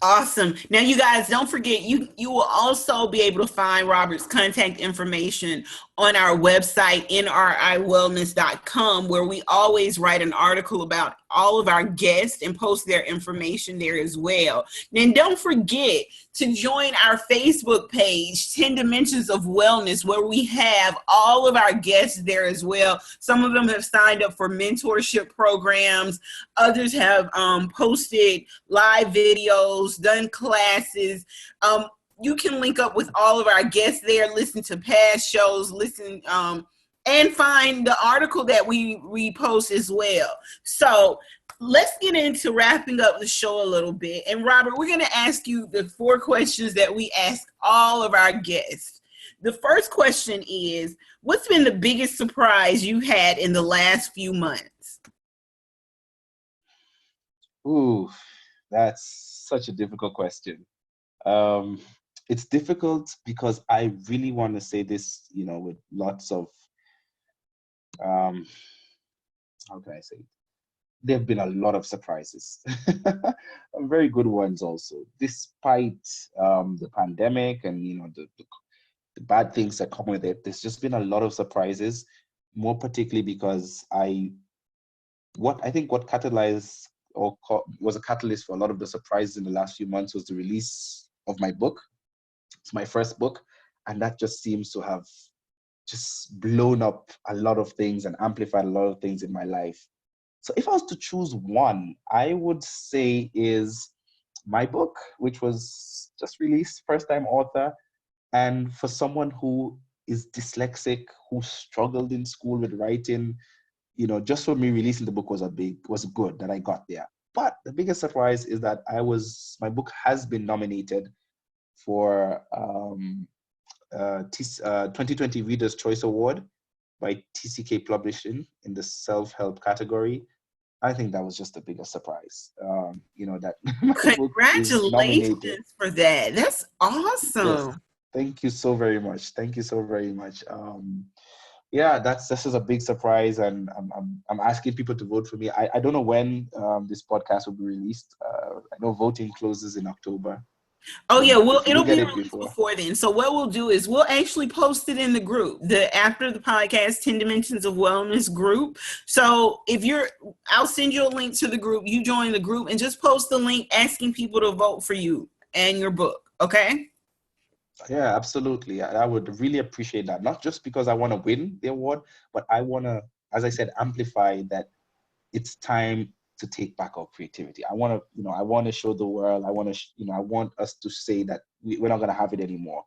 Speaker 1: Awesome. Now, you guys, don't forget, you will also be able to find Robert's contact information on our website, nriwellness.com, where we always write an article about all of our guests and post their information there as well. Then don't forget to join our Facebook page, 10 Dimensions of Wellness, where we have all of our guests there as well. Some of them have signed up for mentorship programs. Others have posted live videos, done classes. You can link up with all of our guests there, listen to past shows, and find the article that we post as well. So let's get into wrapping up the show a little bit. And Robert, we're going to ask you the 4 questions that we ask all of our guests. The first question is, what's been the biggest surprise you had in the last few months?
Speaker 2: Ooh, that's such a difficult question. It's difficult because I really want to say this, with lots of, how can I say it? There have been a lot of surprises, very good ones also, despite the pandemic and, the bad things that come with it. There's just been a lot of surprises, more particularly because I what catalyzed was a catalyst for a lot of the surprises in the last few months was the release of my book. It's my first book, and that just seems to have just blown up a lot of things and amplified a lot of things in my life. So if I was to choose one, I would say is my book, which was just released, first time author. And for someone who is dyslexic, who struggled in school with writing, just for me releasing the book was good that I got there. But the biggest surprise is that my book has been nominated for 2020 Reader's Choice Award by TCK Publishing in the self-help category. I think that was just the biggest surprise. That my book is nominated.
Speaker 1: Congratulations for that. That's
Speaker 2: Yes,
Speaker 1: awesome.
Speaker 2: thank you so very much. Thank you so very much. Yeah, this is a big surprise, and I'm asking people to vote for me. I don't know when this podcast will be released. I know voting closes in October.
Speaker 1: Oh
Speaker 2: So
Speaker 1: yeah, well,
Speaker 2: if you do
Speaker 1: it'll
Speaker 2: get
Speaker 1: be
Speaker 2: it
Speaker 1: released
Speaker 2: before,
Speaker 1: before then. So what we'll do is we'll actually post it in the group, the after the podcast 10 Dimensions of Wellness group. So I'll send you a link to the group. You join the group and just post the link asking people to vote for you and your book. Okay?
Speaker 2: yeah, absolutely. I would really appreciate that. Not just because I want to win the award, but I want to, as I said, amplify that it's time to take back our creativity. I want to show the world. I want us to say that we're not going to have it anymore.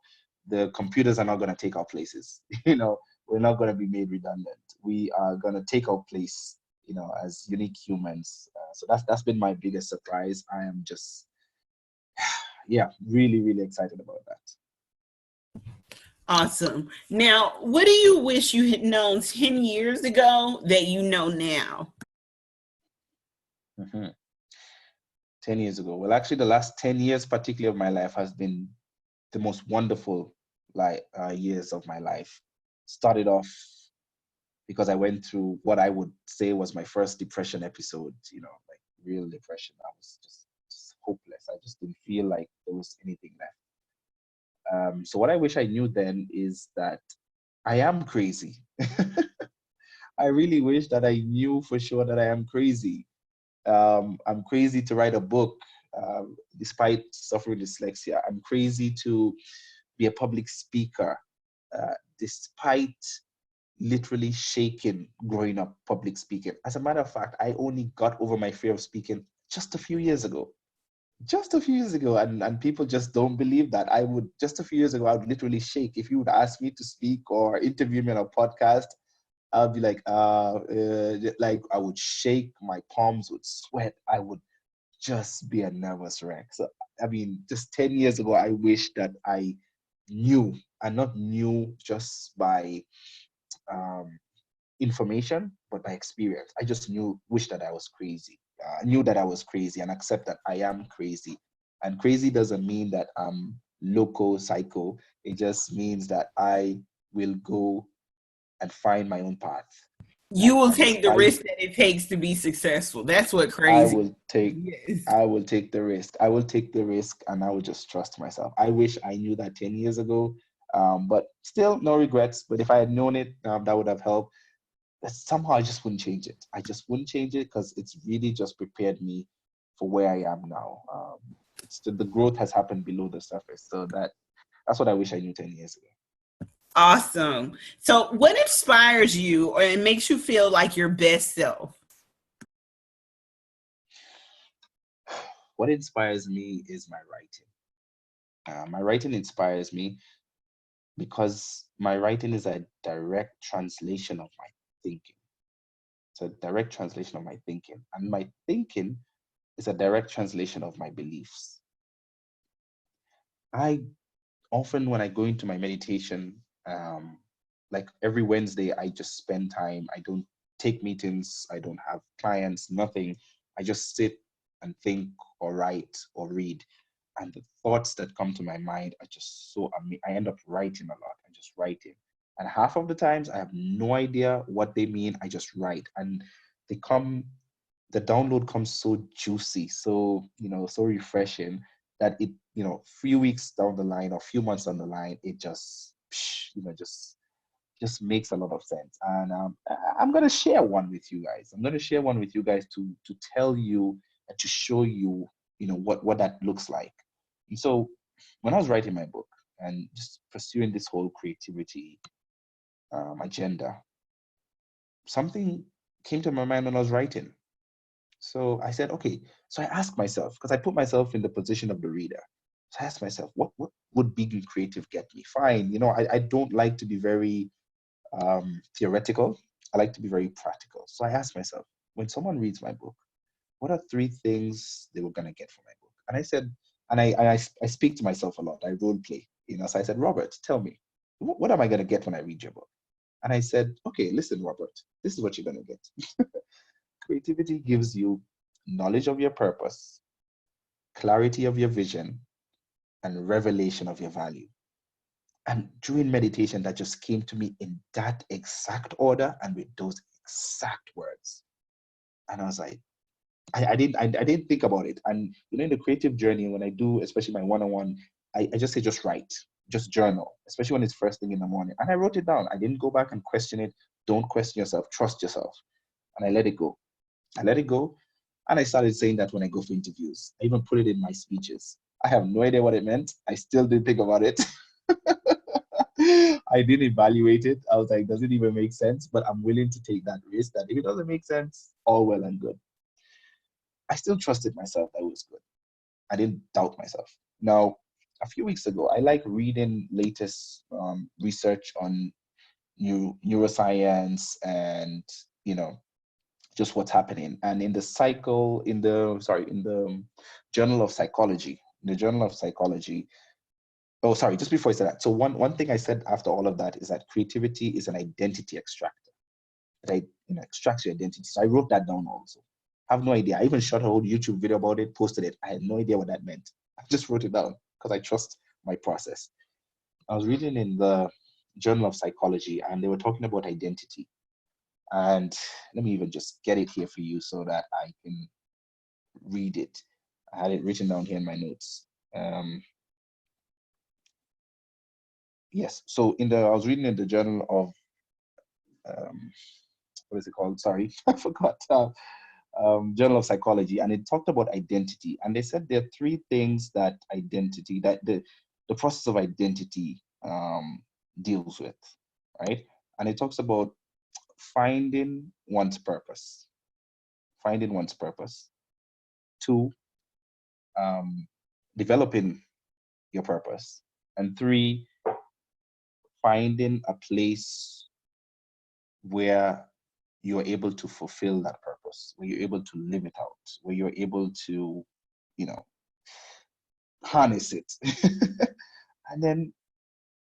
Speaker 2: The computers are not going to take our places. We're not going to be made redundant. We are going to take our place, as unique humans. So that's been my biggest surprise. I am just, yeah, really, really excited about that.
Speaker 1: Awesome. Now, what do you wish you had known 10 years ago that you know now?
Speaker 2: Mhm. 10 years ago. Well, actually, the last 10 years, particularly of my life, has been the most wonderful years of my life. Started off because I went through what I would say was my first depression episode, like real depression. I was just hopeless. I just didn't feel like there was anything left. So what I wish I knew then is that I am crazy. I really wish that I knew for sure that I am crazy. I'm crazy to write a book, despite suffering dyslexia. I'm crazy to be a public speaker, despite literally shaking growing up public speaking. As a matter of fact, I only got over my fear of speaking just a few years ago. Just a few years ago, and people just don't believe that. Just a few years ago, I would literally shake. If you would ask me to speak or interview me on a podcast, I'll be like I would shake, my palms would sweat, I would just be a nervous wreck. So, I mean, just 10 years ago, I wish that I knew, and not knew just by um, information, but by experience. I just wish that I was crazy. Knew that I was crazy and accept that I am crazy. And crazy doesn't mean that I'm loco, psycho. It just means that I will go and find my own path.
Speaker 1: You will
Speaker 2: And
Speaker 1: take the
Speaker 2: despite
Speaker 1: risk that it takes to be successful. That's what
Speaker 2: I
Speaker 1: crazy
Speaker 2: will take
Speaker 1: is.
Speaker 2: I will take the risk. I will take the risk and I will just trust myself. I wish I knew that 10 years ago. But still no regrets. But if I had known it, that would have helped. But somehow I just wouldn't change it. I just wouldn't change it because it's really just prepared me for where I am now. The growth has happened below the surface. So that's what I wish I knew 10 years ago.
Speaker 1: Awesome. So, what inspires you or it makes you feel like your best self?
Speaker 2: What inspires me is my writing. My writing inspires me because my writing is a direct translation of my thinking. It's a direct translation of my thinking. And my thinking is a direct translation of my beliefs. I often, when I go into my meditation, like every Wednesday, I just spend time. I don't take meetings, I don't have clients, nothing. I just sit and think or write or read. And the thoughts that come to my mind are just so, I end up writing a lot and just writing. And half of the times I have no idea what they mean. I just write. And they come the download comes so juicy, so so refreshing that it few weeks down the line or few months down the line, it just just just makes a lot of sense. And I'm going to share one with you guys. I'm going to share one with you guys to tell you and to show you, what that looks like. And so when I was writing my book and just pursuing this whole creativity agenda, something came to my mind when I was writing. So I said, okay. So I asked myself, because I put myself in the position of the reader. So I asked myself, what would being creative get me? Fine. I don't like to be very theoretical. I like to be very practical. So I asked myself, when someone reads my book, what are 3 things they were going to get from my book? And I said, and I speak to myself a lot. I role play, So I said, Robert, tell me, what am I going to get when I read your book? And I said, okay, listen, Robert, this is what you're going to get. Creativity gives you knowledge of your purpose, clarity of your vision, and revelation of your value. And during meditation, that just came to me in that exact order and with those exact words. And I was like, I didn't think about it. And in the creative journey, when I do, especially my one-on-one, I just say, just write, just journal, especially when it's first thing in the morning. And I wrote it down. I didn't go back and question it. Don't question yourself, trust yourself. And I let it go. I let it go. And I started saying that when I go for interviews. I even put it in my speeches. I have no idea what it meant. I still didn't think about it. I didn't evaluate it. I was like, does it even make sense? But I'm willing to take that risk that if it doesn't make sense, all well and good. I still trusted myself that it was good. I didn't doubt myself. Now, a few weeks ago, I like reading latest research on neuroscience and, just what's happening. And in the Journal of Psychology, oh, sorry, just before I said that. So one thing I said after all of that is that creativity is an identity extractor. It extracts your identity. So I wrote that down also. I have no idea. I even shot a whole YouTube video about it, posted it. I had no idea what that meant. I just wrote it down because I trust my process. I was reading in the Journal of Psychology and they were talking about identity. And let me even just get it here for you so that I can read it. I had it written down here in my notes. Yes, so I was reading in the Journal of, what is it called? Sorry, I forgot. Journal of Psychology, and it talked about identity. And they said there are 3 things that the process of identity deals with, right? And it talks about finding one's purpose. 2, developing your purpose. And 3, finding a place where you're able to fulfill that purpose, where you're able to live it out, where you're able to, harness it. And then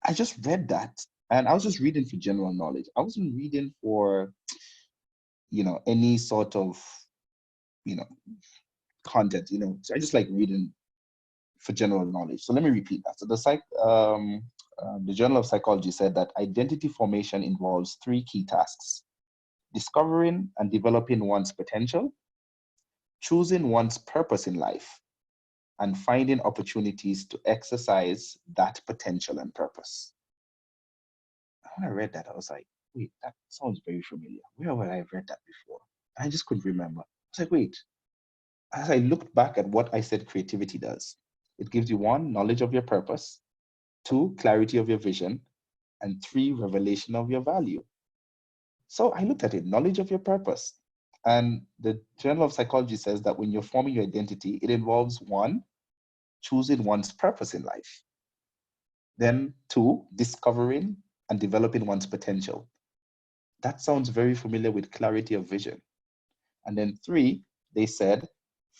Speaker 2: I just read that, and I was just reading for general knowledge. I wasn't reading for, any sort of, content, So I just like reading for general knowledge. So let me repeat that. So the Journal of Psychology said that identity formation involves 3 key tasks: discovering and developing one's potential, choosing one's purpose in life, and finding opportunities to exercise that potential and purpose. When I read that, I was like, wait, that sounds very familiar. Where have I read that before? And I just couldn't remember. I was like, wait. As I looked back at what I said creativity does, it gives you 1, knowledge of your purpose, 2, clarity of your vision, and 3, revelation of your value. So I looked at it, knowledge of your purpose. And the Journal of Psychology says that when you're forming your identity, it involves 1, choosing one's purpose in life. Then 2, discovering and developing one's potential. That sounds very familiar with clarity of vision. And then 3, they said,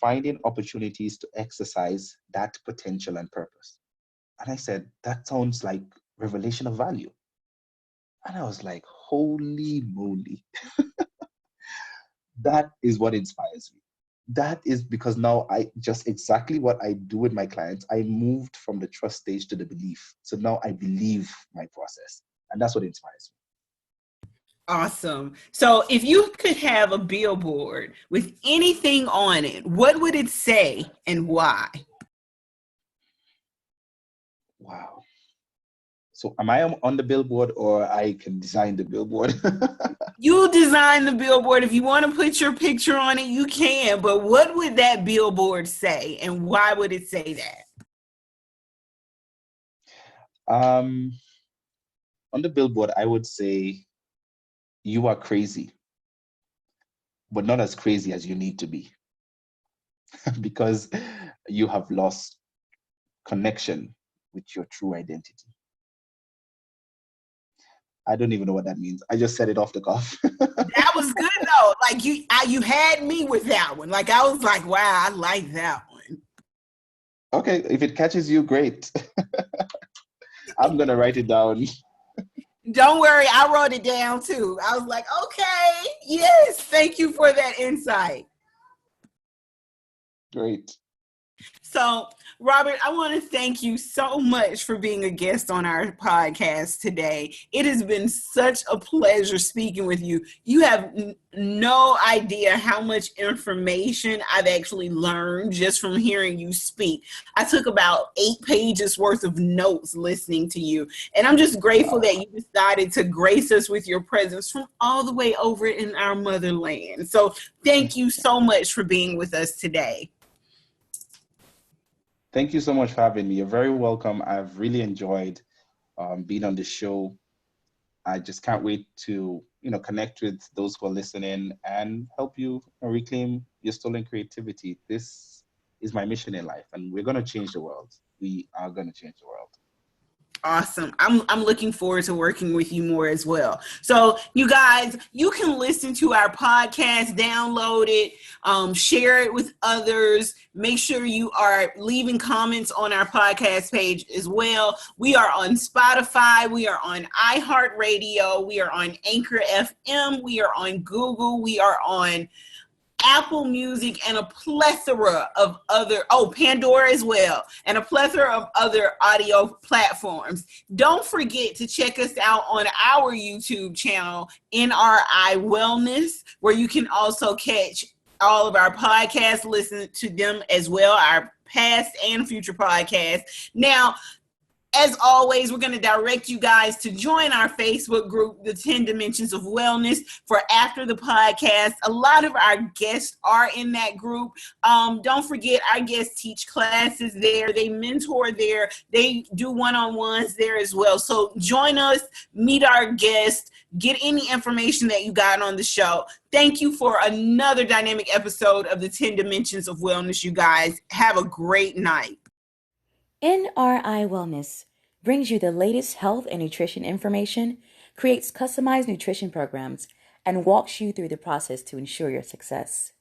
Speaker 2: finding opportunities to exercise that potential and purpose. And I said, that sounds like revelation of value. And I was like, holy moly. That is what inspires me. That is because now I just exactly what I do with my clients. I moved from the trust stage to the belief. So now I believe my process. And that's what inspires me.
Speaker 1: Awesome. So if you could have a billboard with anything on it, what would it say and why?
Speaker 2: Wow. So am I on the billboard or I can design the billboard?
Speaker 1: You design the billboard. If you want to put your picture on it, you can. But what would that billboard say, and why would it say that?
Speaker 2: Um, on the billboard, I would say you are crazy, but not as crazy as you need to be because you have lost connection with your true identity. I don't even know what that means. I just said it off the cuff.
Speaker 1: That was good though. Like you had me with that one. Like I was like, wow, I like that one.
Speaker 2: Okay, if it catches you, great. I'm gonna write it down.
Speaker 1: Don't worry, I wrote it down too. I was like, okay, yes, thank you for that insight.
Speaker 2: Great.
Speaker 1: So, Robert, I want to thank you so much for being a guest on our podcast today. It has been such a pleasure speaking with you. You have no idea how much information I've actually learned just from hearing you speak. I took about 8 pages worth of notes listening to you, and I'm just grateful that you decided to grace us with your presence from all the way over in our motherland. So, thank you so much for being with us today.
Speaker 2: Thank you so much for having me. You're very welcome. I've really enjoyed being on the show. I just can't wait to, connect with those who are listening and help you reclaim your stolen creativity. This is my mission in life, and we're going to change the world. We are going to change the world.
Speaker 1: Awesome. I'm looking forward to working with you more as well. So you guys, you can listen to our podcast, download it, share it with others. Make sure you are leaving comments on our podcast page as well. We are on Spotify. We are on iHeartRadio. We are on Anchor FM. We are on Google. We are on Apple Music, and a plethora of other, Pandora as well, and a plethora of other audio platforms. Don't forget to check us out on our YouTube channel, NRI Wellness, where you can also catch all of our podcasts, listen to them as well, our past and future podcasts. Now, as always, we're going to direct you guys to join our Facebook group, The 10 Dimensions of Wellness, for after the podcast. A lot of our guests are in that group. Don't forget, our guests teach classes there. They mentor there. They do one-on-ones there as well. So join us, meet our guests, get any information that you got on the show. Thank you for another dynamic episode of The 10 Dimensions of Wellness, you guys. Have a great night.
Speaker 3: NRI Wellness brings you the latest health and nutrition information, creates customized nutrition programs, and walks you through the process to ensure your success.